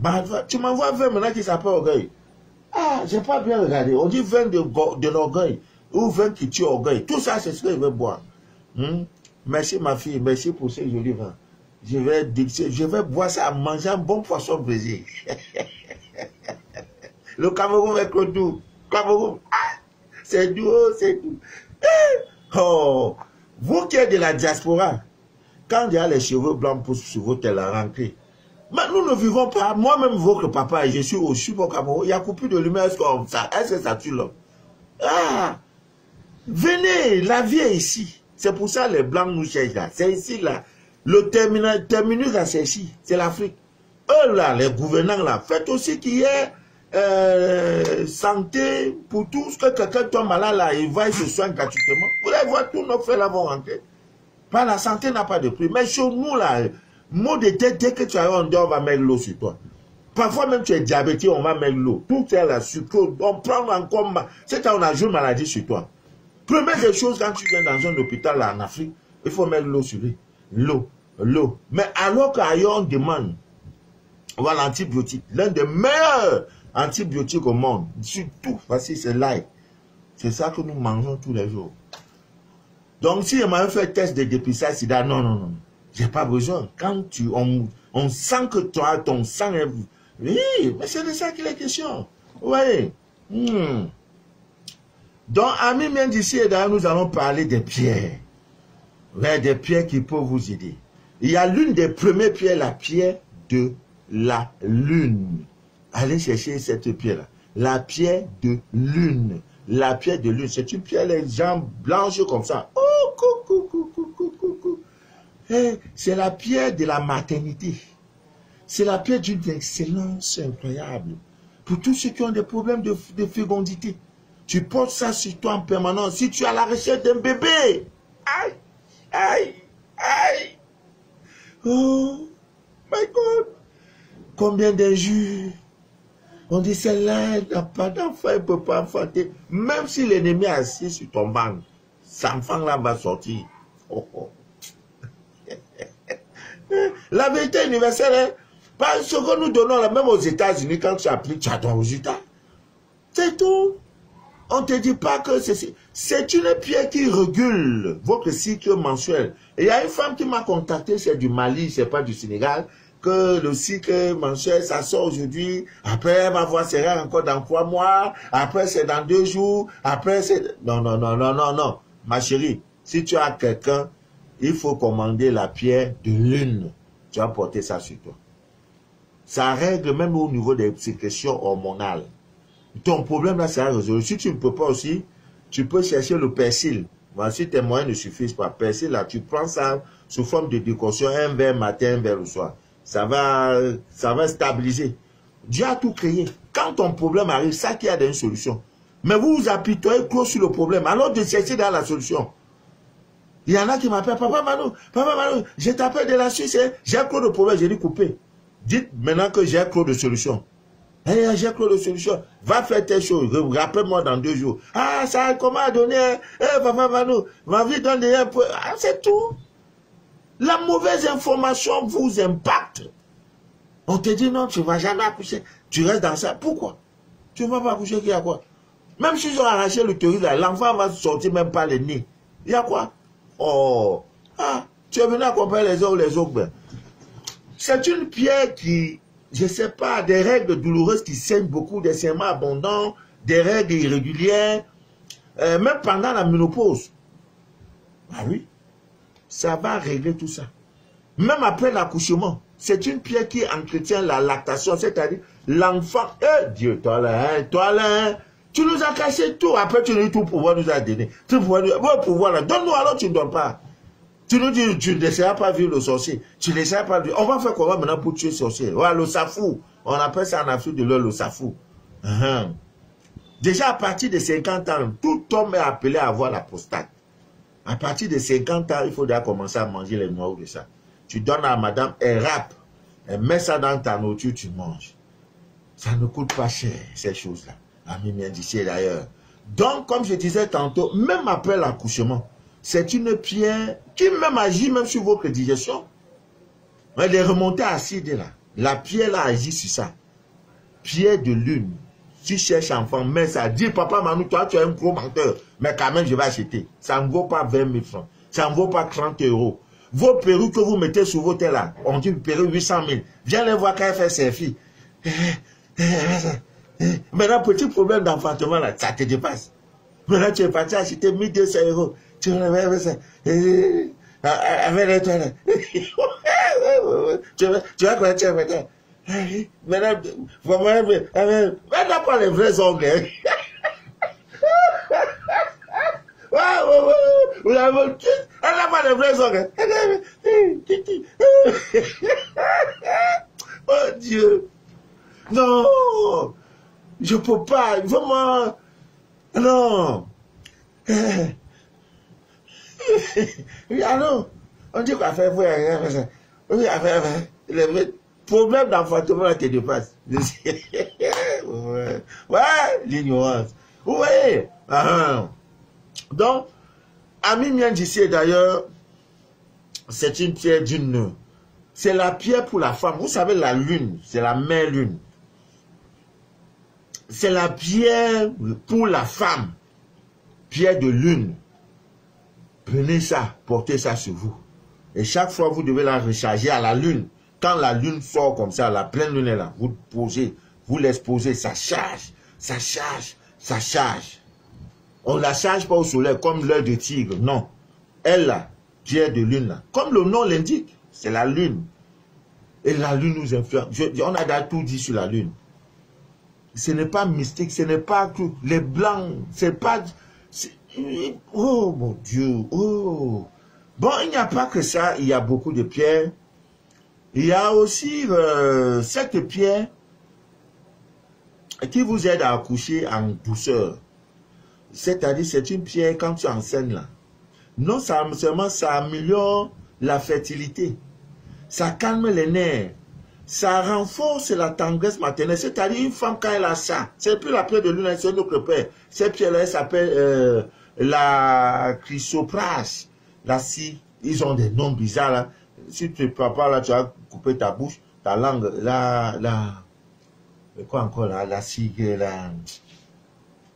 Tu m'envoies un vin maintenant qui s'appelle orgueil. Ah, j'ai pas bien regardé. On dit vin de l'orgueil. Ou vin qui tue orgueil. Tout ça, c'est ce que je veux boire. Merci ma fille. Merci pour ce joli vin. Je vais boire ça en mangeant un bon poisson braisé. Le Cameroun avec le doux. Cameroun. Ah, c'est doux, c'est doux. Oh, vous qui êtes de la diaspora, quand il y a les cheveux blancs poussent sur vous, t'es la rentrée. Mais nous ne vivons pas. Moi-même, votre papa, je suis au Cameroun. Il y a coupé de lumière comme ça. Est-ce que ça tue l'homme? Ah! Venez, la vie est ici. C'est pour ça que les blancs nous cherchent là. C'est ici là. Le terminus là, c'est ici. C'est l'Afrique. Eux là, les gouvernants là, faites aussi qu'il y ait santé pour tous. Que quelqu'un tombe malade là, il va et se soigne gratuitement. Vous allez voir, tous nos frères là vont rentrer. Pas la santé n'a pas de prix. Mais chez nous là, mot de tête, dès que tu as un on va mettre l'eau sur toi. Parfois même tu es diabétique, on va mettre l'eau. Tout est là, sucre, on prend encore. C'est quand on a joué une maladie sur toi. Première des choses, quand tu viens dans un hôpital là, en Afrique, il faut mettre l'eau sur lui. L'eau. Mais alors qu'ailleurs on demande, voilà l'antibiotique, l'un des meilleurs antibiotiques au monde, surtout, voici c'est l'ail. C'est ça que nous mangeons tous les jours. Donc si on m'a fait test de dépistage sida, non. J'ai pas besoin. Quand on sent que toi, ton sang est... Oui, mais c'est de ça qu'il est question. Oui. Donc, amis bien d'ici et d'ailleurs, nous allons parler des pierres. Ouais, des pierres qui peuvent vous aider. Il y a l'une des premières pierres, la pierre de la lune. Allez chercher cette pierre-là. La pierre de lune. La pierre de lune, c'est une pierre, les jambes blanches comme ça. Oh, coucou, coucou, coucou, coucou. C'est la pierre de la maternité. C'est la pierre d'une excellence incroyable. Pour tous ceux qui ont des problèmes de fécondité. Tu portes ça sur toi en permanence. Si tu es à la recherche d'un bébé. Aïe, aïe, aïe. Oh, my God. Combien d'injures. On dit celle-là, elle n'a pas d'enfant, elle ne peut pas enfanter. Même si l'ennemi est assis sur ton banc, cet enfant-là va sortir. Oh, oh. La vérité universelle, hein, parce que nous donnons, là, même aux États-Unis, quand tu appliques, tu as ton résultat. C'est tout. On ne te dit pas que c'est une pierre qui régule votre cycle mensuel. Et il y a une femme qui m'a contacté, c'est du Mali, c'est pas du Sénégal, que le cycle mensuel, ça sort aujourd'hui, après elle va voir ses règles encore dans 3 mois, après c'est dans 2 jours, après c'est... Non, non, non, non, non, non. Ma chérie, si tu as quelqu'un, il faut commander la pierre de lune. Tu vas porter ça sur toi. Ça règle même au niveau des sécrétions hormonales. Ton problème là, c'est résolu. Si tu ne peux pas aussi, tu peux chercher le persil. Bon, si tes moyens ne suffisent pas, persil là, tu prends ça sous forme de décoction, un verre matin, un verre le soir. Ça va stabiliser. Dieu a tout créé. Quand ton problème arrive, ça qui a une solution. Mais vous vous apitoyez trop sur le problème, alors de chercher dans la solution. Il y en a qui m'appellent, Papa Manu, je t'appelle de la Suisse, j'ai trop de problèmes, j'ai dit couper. Dites maintenant que j'ai trop de solutions. J'ai trop de solutions. Va faire tes choses. Rappelle-moi dans 2 jours. Ah, ça, comment donner? Papa Manu, ma vie donne un peu. Ah, c'est tout. La mauvaise information vous impacte. On te dit non, tu ne vas jamais accoucher. Tu restes dans ça. Pourquoi? Tu ne vas pas accoucher, il y a quoi? Même s'ils ont arraché l'utérus, l'enfant va sortir même pas le nez. Il y a quoi? Oh, ah, tu es venu accompagner les autres, ben. C'est une pierre qui, je ne sais pas, des règles douloureuses qui saignent beaucoup, des saignements abondants, des règles irrégulières, même pendant la ménopause. Ah oui, ça va régler tout ça. Même après l'accouchement, c'est une pierre qui entretient la lactation, c'est-à-dire l'enfant, Dieu, toi là, tu nous as caché tout, après tu nous dis tout pouvoir nous a donné. Tout pouvoir là, donne-nous alors tu ne donnes pas. Tu nous dis, tu ne laisseras pas vivre le sorcier. Tu ne laisseras pas vivre. On va faire comment maintenant pour tuer le sorcier? Voilà, le safou. On appelle ça en Afrique de l'eau le safou. Déjà à partir de 50 ans, tout homme est appelé à avoir la prostate. À partir de 50 ans, il faut déjà commencer à manger les noix de ça. Tu donnes à madame, elle râpe, elle met ça dans ta nourriture, tu manges. Ça ne coûte pas cher, ces choses-là. Ami bien d'ici d'ailleurs. Donc, comme je disais tantôt, même après l'accouchement, c'est une pierre qui même agit même sur votre digestion. Elle est remontée acide là. La pierre là agit sur ça. Pierre de lune. Tu cherches enfant, mais ça dit, papa Manu, toi tu es un gros menteur. Mais quand même, je vais acheter. Ça ne vaut pas 20 000 francs. Ça ne vaut pas 30 €. Vos perruques que vous mettez sur vos têtes là, on dit perruque 800 000. Viens les voir quand elle fait ses filles. Maintenant, petit problème d'enfantement là, ça te dépasse. Maintenant, tu es parti acheter 1200 €. Tu vas ça. Avec les toilettes. Tu vas quoi, tu vas maintenant. Maintenant, maintenant pas les vrais ongles. Elle n'a pas les vrais ongles. Oh Dieu. Non. Je peux pas. Vraiment. Non. Oui, alors, on dit qu'on fait vrai. Oui, le problème d'enfantement te dépasse. Ouais, l'ignorance. Vous voyez? Donc, Ami Mien d'ici d'ailleurs, c'est une pierre d'une. C'est la pierre pour la femme. Vous savez, la lune, c'est la mère lune. C'est la pierre pour la femme. Pierre de lune. Prenez ça, portez ça sur vous. Et chaque fois, vous devez la recharger à la lune. Quand la lune sort comme ça, la pleine lune est là, vous posez, vous l'exposez, ça charge, ça charge, ça charge. On ne la charge pas au soleil comme l'œil de tigre. Non. Elle, là, pierre de lune, là. Comme le nom l'indique, c'est la lune. Et la lune nous influence. On a déjà tout dit sur la lune. Ce n'est pas mystique, ce n'est pas tout. Les blancs, c'est pas... Oh mon Dieu, oh. Bon, il n'y a pas que ça, il y a beaucoup de pierres. Il y a aussi cette pierre qui vous aide à accoucher en douceur. C'est-à-dire, c'est une pierre quand tu enseignes là. Non seulement ça améliore la fertilité, ça calme les nerfs, ça renforce la tendresse maternelle. C'est-à-dire, une femme quand elle a ça, c'est plus la pierre de lune, c'est notre père. Cette pierre-là, elle s'appelle la chrysoprase. Là, si, ils ont des noms bizarres là. Si tu ne peux pas là, tu vas couper ta bouche, ta langue, quoi encore là,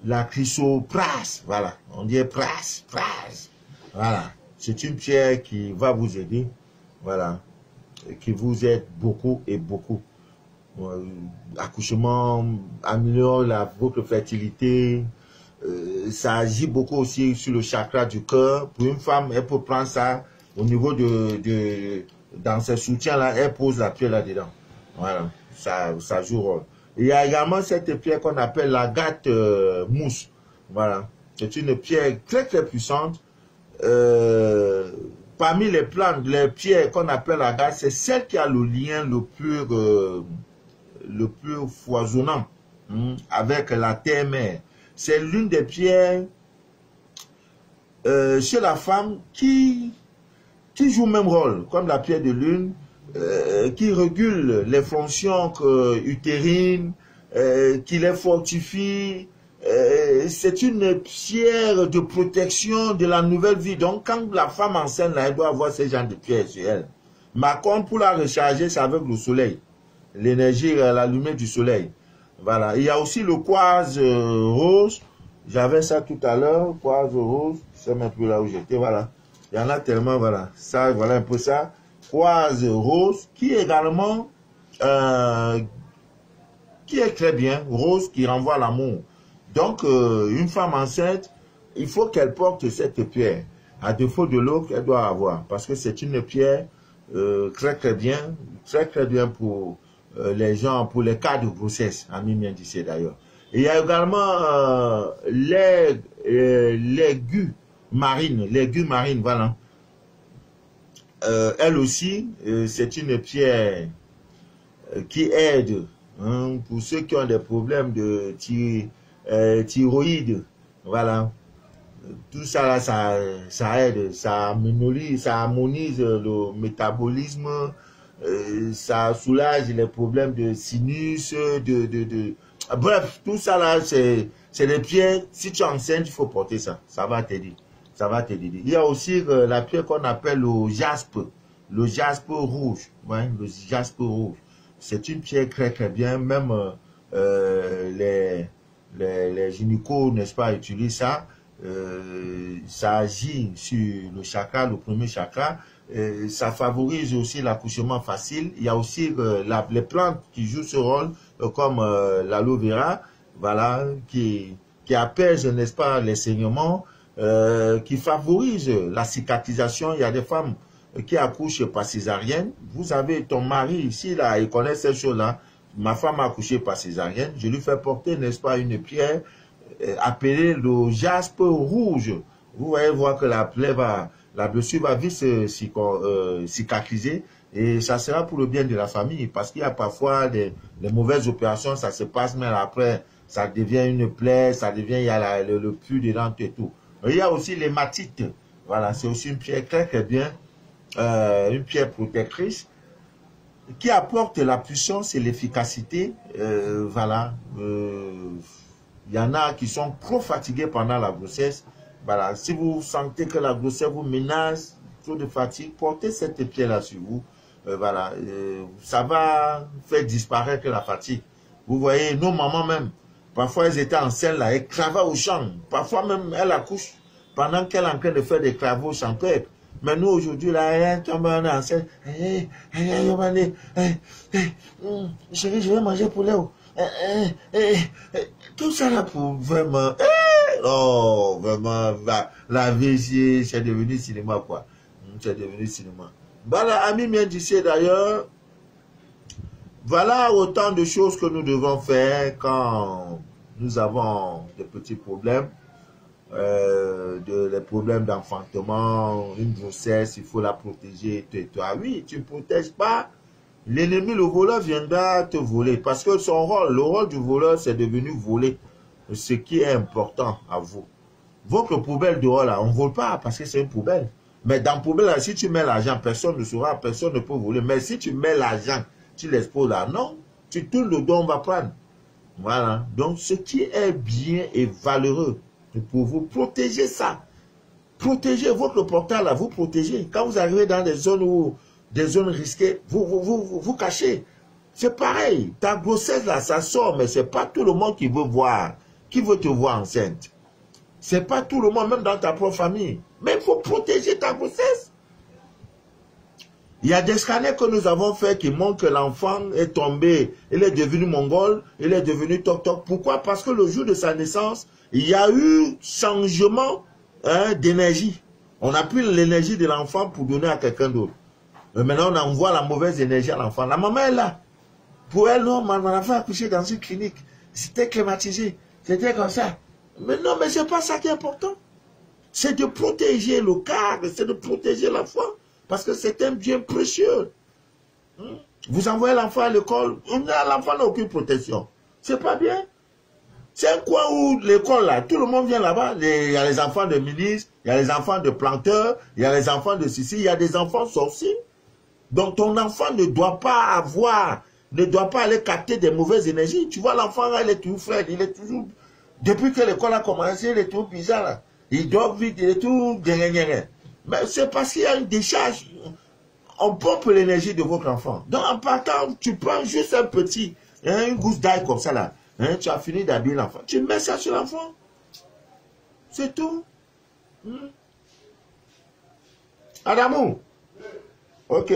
la chrysoprase, voilà, on dit prase, voilà, c'est une pierre qui va vous aider, voilà, qui vous aide beaucoup et beaucoup. Accouchement améliore votre fertilité, ça agit beaucoup aussi sur le chakra du cœur. Pour une femme, elle peut prendre ça au niveau dans ses soutiens là, elle pose la pierre là-dedans. Voilà, ça joue rôle. Il y a également cette pierre qu'on appelle l'agate mousse. Voilà, c'est une pierre très très puissante. Parmi les plantes, les pierres qu'on appelle l'agate, c'est celle qui a le lien le plus foisonnant avec la terre-mère. C'est l'une des pierres chez la femme qui joue le même rôle, comme la pierre de lune, qui régule les fonctions utérines, qui les fortifie. C'est une pierre de protection de la nouvelle vie. Donc, quand la femme enceinte, là, elle doit avoir ce genre de pierre sur elle. Par contre, pour la recharger, c'est avec le soleil. L'énergie, la lumière du soleil. Voilà. Il y a aussi le quartz rose. J'avais ça tout à l'heure, quartz rose. Je sais même plus là où j'étais, voilà. Il y en a tellement, voilà. Ça, voilà un peu ça. Quartz rose, qui est également, qui est très bien, rose, qui renvoie à l'amour. Donc, une femme enceinte, il faut qu'elle porte cette pierre. À défaut de l'autre qu'elle doit avoir. Parce que c'est une pierre très très bien pour les gens, pour les cas de grossesse, Ami bien d'ici d'ailleurs. Il y a également l'aiguë marine, voilà. Elle aussi, c'est une pierre qui aide pour ceux qui ont des problèmes de thyroïde, voilà. Tout ça là, ça aide, ça harmonise le métabolisme, ça soulage les problèmes de sinus, bref, tout ça là, c'est des pierres. Si tu enseignes, il faut porter ça, ça va t'aider. Ça va t'aider. Il y a aussi la pierre qu'on appelle le jaspe rouge. Ouais, le jaspe rouge. C'est une pierre très très bien. Même les gynécos, n'est-ce pas, utilisent ça. Ça agit sur le chakra, le premier chakra. Ça favorise aussi l'accouchement facile. Il y a aussi les plantes qui jouent ce rôle, comme l'aloe vera, voilà, qui apaise, n'est-ce pas, les saignements. Qui favorise la cicatrisation. Il y a des femmes qui accouchent par césarienne. Vous avez ton mari ici, là, il connaît ces choses-là. Ma femme a accouché par césarienne. Je lui fais porter, n'est-ce pas, une pierre appelée le jaspe rouge. Vous allez voir que la blessure va vite cicatriser. Et ça sera pour le bien de la famille. Parce qu'il y a parfois des mauvaises opérations, ça se passe, mais après, ça devient une plaie, ça devient, il y a le pus dedans et tout. Il y a aussi l'hématite. Voilà, c'est aussi une pierre très très bien, une pierre protectrice qui apporte la puissance et l'efficacité. Voilà, il y en a qui sont trop fatigués pendant la grossesse. Voilà, si vous sentez que la grossesse vous menace, trop de fatigue, portez cette pierre-là sur vous. Voilà, ça va faire disparaître la fatigue. Vous voyez, nos mamans même, parfois, elles étaient enceintes là, elles travaillent au champ. Parfois même, elles accouchent pendant qu'elle est en train de faire des travaux champêtres. Mais nous, aujourd'hui, là, elle tombe enceinte. Chérie, je vais manger poulet. Tout ça là pour vraiment... Oh, vraiment, la vie, c'est devenu cinéma, quoi. C'est devenu cinéma. Voilà, ami Mendici, d'ailleurs, voilà autant de choses que nous devons faire quand nous avons des petits problèmes. Les problèmes d'enfantement, une grossesse, il faut la protéger. Toi, oui, tu ne protèges pas. L'ennemi, le voleur, viendra te voler. Parce que son rôle, le rôle du voleur, c'est devenu voler. Ce qui est important à vous. Votre poubelle dehors, là, on ne vole pas parce que c'est une poubelle. Mais dans la poubelle, là, si tu mets l'argent, personne ne saura, personne ne peut voler. Mais si tu mets l'argent, tu l'exposes là, non. Tu tournes le dos, on va prendre. Voilà. Donc, ce qui est bien et valeureux, pour vous protéger ça. Protégez votre portail là, vous protégez. Quand vous arrivez dans des zones risquées, vous cachez. C'est pareil. Ta grossesse là, ça sort, mais c'est pas tout le monde qui veut voir, qui veut te voir enceinte. C'est pas tout le monde, même dans ta propre famille. Mais il faut protéger ta grossesse. Il y a des scanners que nous avons fait qui montrent que l'enfant est tombé, il est devenu mongol, il est devenu toc-toc. Pourquoi? Parce que le jour de sa naissance, il y a eu changement d'énergie. On a pris l'énergie de l'enfant pour donner à quelqu'un d'autre. Maintenant, on envoie la mauvaise énergie à l'enfant. La maman est là. Pour elle, non, mon enfant a accouché dans une clinique. C'était climatisé. C'était comme ça. Mais non, mais c'est pas ça qui est important. C'est de protéger le cadre, c'est de protéger l'enfant. Parce que c'est un bien précieux. Vous envoyez l'enfant à l'école, l'enfant n'a aucune protection. C'est pas bien. C'est un coin où l'école, là, tout le monde vient là-bas. Il y a les enfants de ministres, il y a les enfants de planteurs, il y a les enfants de ceci, il y a des enfants sorciers. Donc ton enfant ne doit pas aller capter des mauvaises énergies. Tu vois, l'enfant, il est toujours frêle, il est toujours... Depuis que l'école a commencé, il est tout bizarre, là. Il dort vite, il est tout... Mais c'est parce qu'il y a une décharge. On pompe l'énergie de votre enfant. Donc en partant, tu prends juste un petit, une gousse d'ail comme ça, là. Tu as fini d'habiller l'enfant. Tu mets ça sur l'enfant. C'est tout. Adamou. Ok.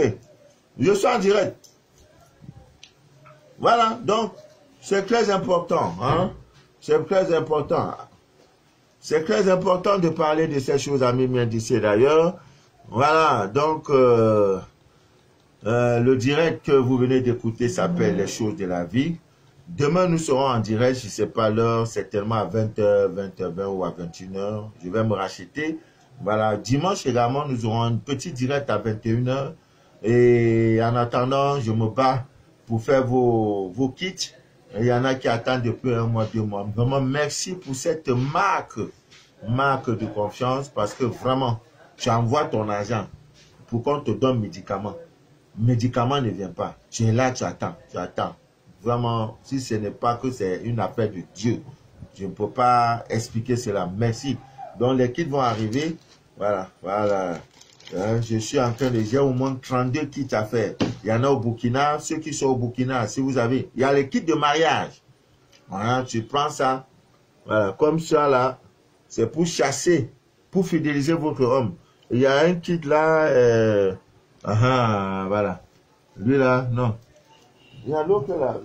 Je suis en direct. Voilà. Donc, c'est très important. Hein? C'est très important. C'est très important de parler de ces choses, amis Mendici, d'ailleurs. Voilà. Donc, le direct que vous venez d'écouter s'appelle Les choses de la vie. Demain, nous serons en direct, je ne sais pas l'heure, certainement à 20h, 20h20 ou à 21h. Je vais me racheter. Voilà, dimanche également, nous aurons un petit direct à 21h. Et en attendant, je me bats pour faire vos kits. Il y en a qui attendent depuis 1 mois, 2 mois. Vraiment, merci pour cette marque de confiance parce que vraiment, tu envoies ton argent pour qu'on te donne médicaments. Médicament ne vient pas. Tu es là, tu attends, tu attends. Vraiment, si ce n'est pas que c'est une affaire de Dieu, je ne peux pas expliquer cela. Merci. Donc, les kits vont arriver. Voilà, voilà. Je suis en train de... J'ai au moins 32 kits à faire. Il y en a au Burkina. Ceux qui sont au Burkina, si vous avez... Il y a les kits de mariage. Voilà, tu prends ça. Voilà, comme ça, là. C'est pour chasser, pour fidéliser votre homme. Il y a un kit là. Voilà. Lui là, non. Il y a l'autre là.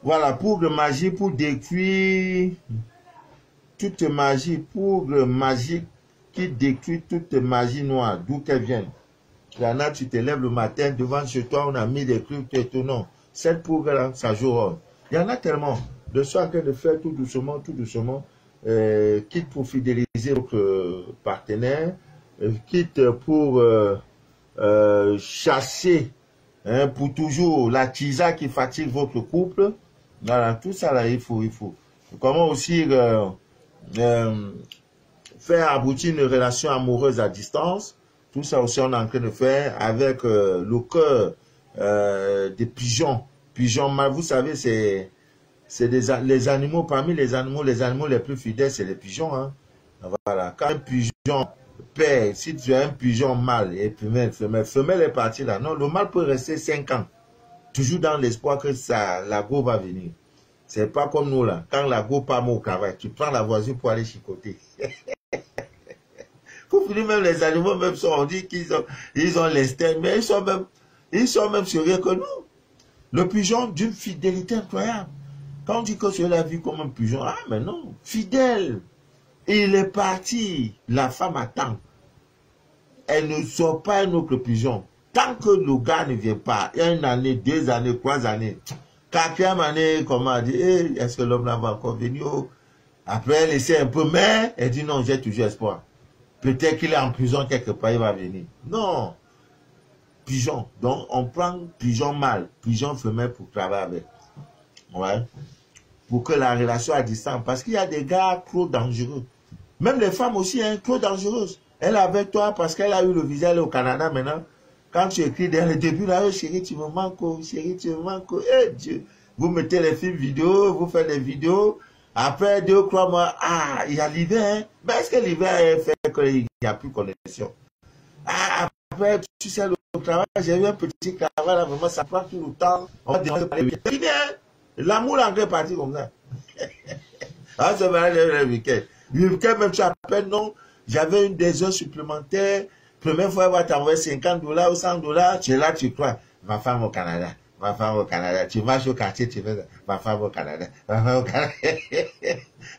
Voilà, poudre magie pour détruire toute magie, poudre magique qui détruit toute magie noire, d'où qu'elle vienne. Il y en a, tu te lèves le matin, devant chez toi, on a mis des trucs et tout, non. Cette poudre-là, ça joue rôle. Il y en a tellement. De soi en train de faire tout doucement, quitte pour fidéliser votre partenaire, quitte pour chasser, pour toujours la tisa qui fatigue votre couple. Voilà, tout ça là, il faut. Comment aussi faire aboutir une relation amoureuse à distance. Tout ça aussi, on est en train de faire avec le cœur des pigeons. Pigeons mâles, vous savez, c'est les animaux, parmi les animaux les plus fidèles, c'est les pigeons. Hein. Voilà. Quand un pigeon perd, si tu as un pigeon mâle et femelle est partie là, non, le mâle peut rester 5 ans. Toujours dans l'espoir que la go va venir. C'est pas comme nous là. Quand la go part au travail, tu prends la voiture pour aller chicoter. Pour finir, même les animaux, même on dit qu'ils ont l'instinct, mais ils sont même, Ils sont même sérieux que nous. Le pigeon d'une fidélité incroyable. Quand on dit que je l'ai vu comme un pigeon, ah mais non, fidèle. Il est parti. La femme attend. Elle ne sort pas un autre pigeon. Tant que le gars ne vient pas, il y a 1 année, 2 années, 3 années. 4e année, comment elle dit, hey, est-ce que l'homme là va encore venir? Après, elle essaie un peu, mais elle dit non, j'ai toujours espoir. Peut-être qu'il est en prison quelque part, il va venir. Non. Pigeon. Donc, on prend pigeon mâle, pigeon femelle pour travailler avec. Ouais. Pour que la relation à distance. Parce qu'il y a des gars trop dangereux. Même les femmes aussi, hein, trop dangereuses. Elle est avec toi parce qu'elle a eu le visa, elle est au Canada maintenant. Quand tu écris dès le début, là, oh, chérie, tu me manques, oh, chérie, tu me manques. Eh, Dieu. Vous mettez les films vidéo, vous faites des vidéos. Après 2 ou 3 mois, ah, il y a l'hiver, hein. Mais est-ce que l'hiver fait qu'il n'y a plus de connexion? Ah, après, tu sais, le travail, j'ai eu un petit travail là, vraiment, ça prend tout le temps. On va déranger par les week-ends. C'est fini, hein. L'amour l'anglais est parti comme ça. Ah, c'est vrai, le week-end. Le week-end, même, tu appelles, non, j'avais une des heures supplémentaires. Première fois, elle va t'envoyer $50 ou $100. Tu es là, tu crois. Ma femme au Canada. Ma femme au Canada. Tu marches au quartier, tu fais ça. Ma femme au Canada. Ma femme au Canada.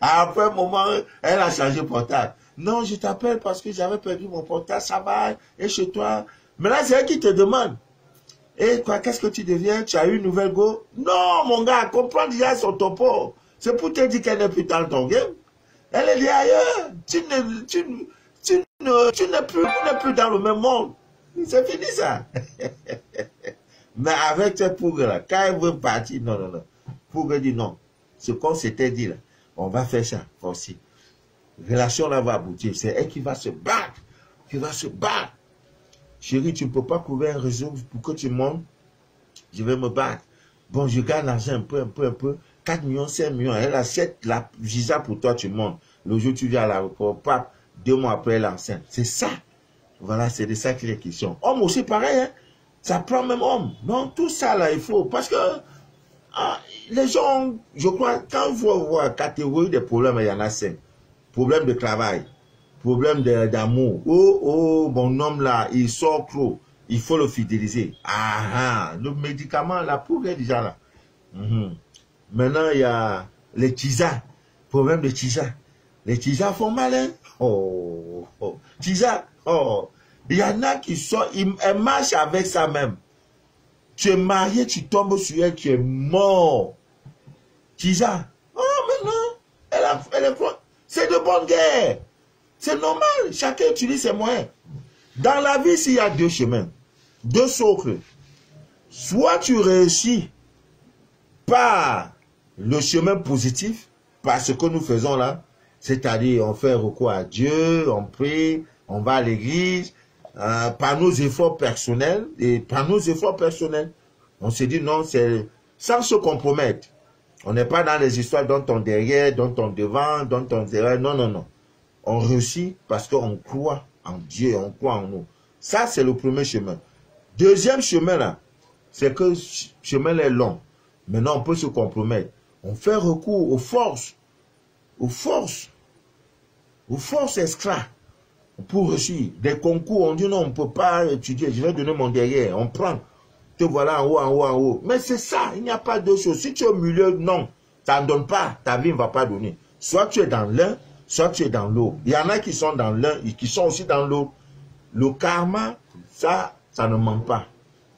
Après un moment, elle a changé de portable. Non, je t'appelle parce que j'avais perdu mon portable. Ça va. Et chez toi. Mais là, c'est elle qui te demande. Et quoi, qu'est-ce que tu deviens? Tu as eu une nouvelle go? Non, mon gars, comprends déjà son topo. C'est pour te dire qu'elle n'est plus dans ton game. Elle est ailleurs. Tu n'es plus dans le même monde. C'est fini ça. Mais avec cette pougre-là, quand elle veut partir, non, non, non. Pougre dit non. Ce qu'on s'était dit là, on va faire ça aussi. Relation là va aboutir. C'est elle qui va se battre. Qui va se battre. Chérie, tu ne peux pas trouver un réseau pour que tu montes. Je vais me battre. Bon, je gagne l'argent un peu. 4 millions, 5 millions. Elle achète la visa pour toi, tu montes. Le jour où tu viens à l'aéroport, 2 mois après, elle est enceinte. C'est ça. Voilà, c'est de ça qu'il est question. Homme aussi, pareil, hein. Ça prend même homme. Non, tout ça, là, il faut. Parce que les gens, je crois, quand vous voyez la catégorie des problèmes, il y en a 5. Problème de travail. Problème d'amour. Oh, mon homme, là, il sort trop. Il faut le fidéliser. Le médicament, la poudre est déjà là. Maintenant, il y a les tisas. Problème de tisas. Les tisas font mal, hein? Tisas. Il y en a qui sont, elles marchent avec ça même. Tu es marié, tu tombes sur elle, tu es mort. Tisa. Mais non. C'est de bonne guerre. C'est normal. Chacun utilise ses moyens. Dans la vie, s'il y a 2 chemins, 2 socles, soit tu réussis par le chemin positif, par ce que nous faisons là, c'est-à-dire on fait recours à Dieu, on prie, on va à l'église, par nos efforts personnels, on se dit non, c'est sans se compromettre. On n'est pas dans les histoires dont on derrière, dont on devant, dont on derrière, non. On réussit parce qu'on croit en Dieu, on croit en nous. Ça, c'est le premier chemin. Deuxième chemin, là, c'est que le chemin est long. Maintenant, on peut se compromettre. On fait recours aux forces extra pour réussir. Des concours, on dit non, on ne peut pas étudier, je vais donner mon derrière. On prend. Te voilà en haut. Mais c'est ça, il n'y a pas de choses. Si tu es au milieu, non, ça ne donne pas, ta vie ne va pas donner. Soit tu es dans l'un, soit tu es dans l'autre. Il y en a qui sont dans l'un et qui sont aussi dans l'autre. Le karma, ça ne ment pas.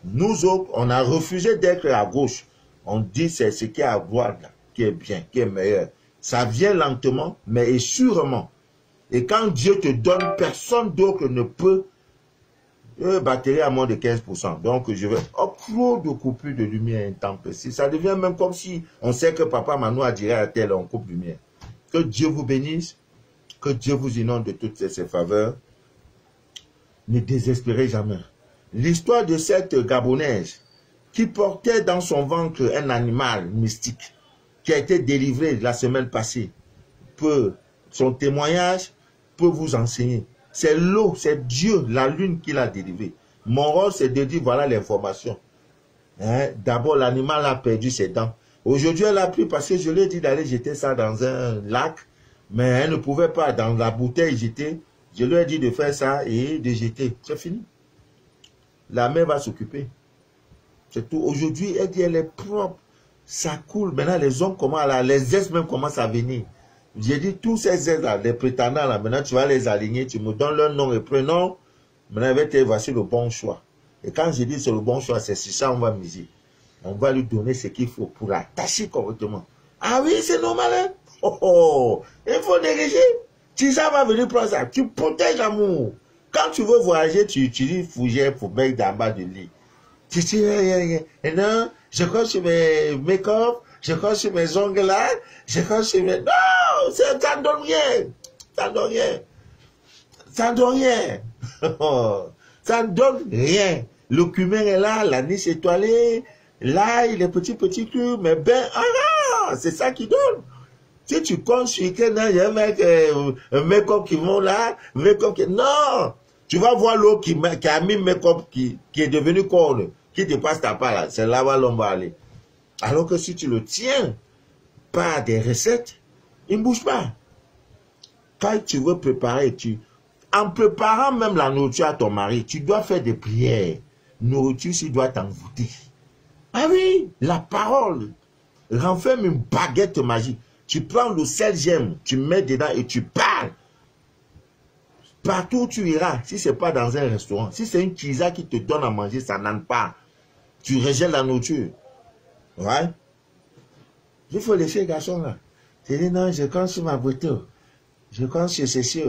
Nous autres, on a refusé d'être à gauche. On dit c'est ce qui est à droite, là, qui est bien, qui est meilleur. Ça vient lentement, mais sûrement. Et quand Dieu te donne, personne d'autre ne peut batterie à moins de 15%. Donc, je vais trop de coupures de lumière intempestive. Ça devient même comme si on sait que Papa Manu a dit à tel, on coupe lumière. Que Dieu vous bénisse. Que Dieu vous inonde de toutes ses faveurs. Ne désespérez jamais. L'histoire de cette Gabonaise qui portait dans son ventre un animal mystique qui a été délivré la semaine passée, son témoignage peut vous enseigner. C'est l'eau, c'est Dieu, la lune qui l'a délivré. Mon rôle, c'est de dire, voilà l'information. D'abord, l'animal a perdu ses dents. Aujourd'hui, elle a pris parce que je lui ai dit d'aller jeter ça dans un lac, mais elle ne pouvait pas dans la bouteille jeter. Je lui ai dit de faire ça et de jeter. C'est fini. La mère va s'occuper. C'est tout. Aujourd'hui, elle dit, elle est propre. Ça coule. Maintenant, les hommes commencent à les ex même commencent à venir. J'ai dit, tous ces ex-là, les prétendants là, maintenant, tu vas les aligner, tu me donnes leur nom et prénom. Maintenant, elle va te dire, voici le bon choix. Et quand je dis c'est le bon choix, c'est sur ça on va miser. On va lui donner ce qu'il faut pour l'attacher correctement. Ah oui, c'est normal, hein? Oh, oh, il faut diriger. Si ça va venir prendre ça, tu protèges l'amour. Quand tu veux voyager, tu utilises fougère pour mettre d'en bas du lit. Tu dis, et non, je crois sur mes make-up, je crois sur mes ongles là, je crois sur mes... Non, ça ne donne rien. Ça ne donne rien. Ça ne donne rien. Ça ne donne rien. Le cumin est là, la niche étoilée, l'ail, les petits clous, mais ben, c'est ça qui donne. Si tu comptes sur quelqu'un, il y a un make-up qui vont là, make-up qui... Non! Tu vas voir l'autre qui a mis make-up qui est devenu corne, qui te passe ta part là, c'est là-bas l'on va aller. Alors que si tu le tiens par des recettes, il ne bouge pas. Quand tu veux préparer, en préparant même la nourriture à ton mari, tu dois faire des prières. Nourriture, tu dois t'envoûter. Ah oui, la parole renferme une baguette magique. Tu prends le sel gemme, tu mets dedans et tu parles. Partout où tu iras, si ce n'est pas dans un restaurant, si c'est une kisa qui te donne à manger, ça n'en pas. Tu rejettes la nourriture. Ouais. Il faut laisser les garçons là. Tu dis non, je compte sur ma beauté. Je compte sur ceci.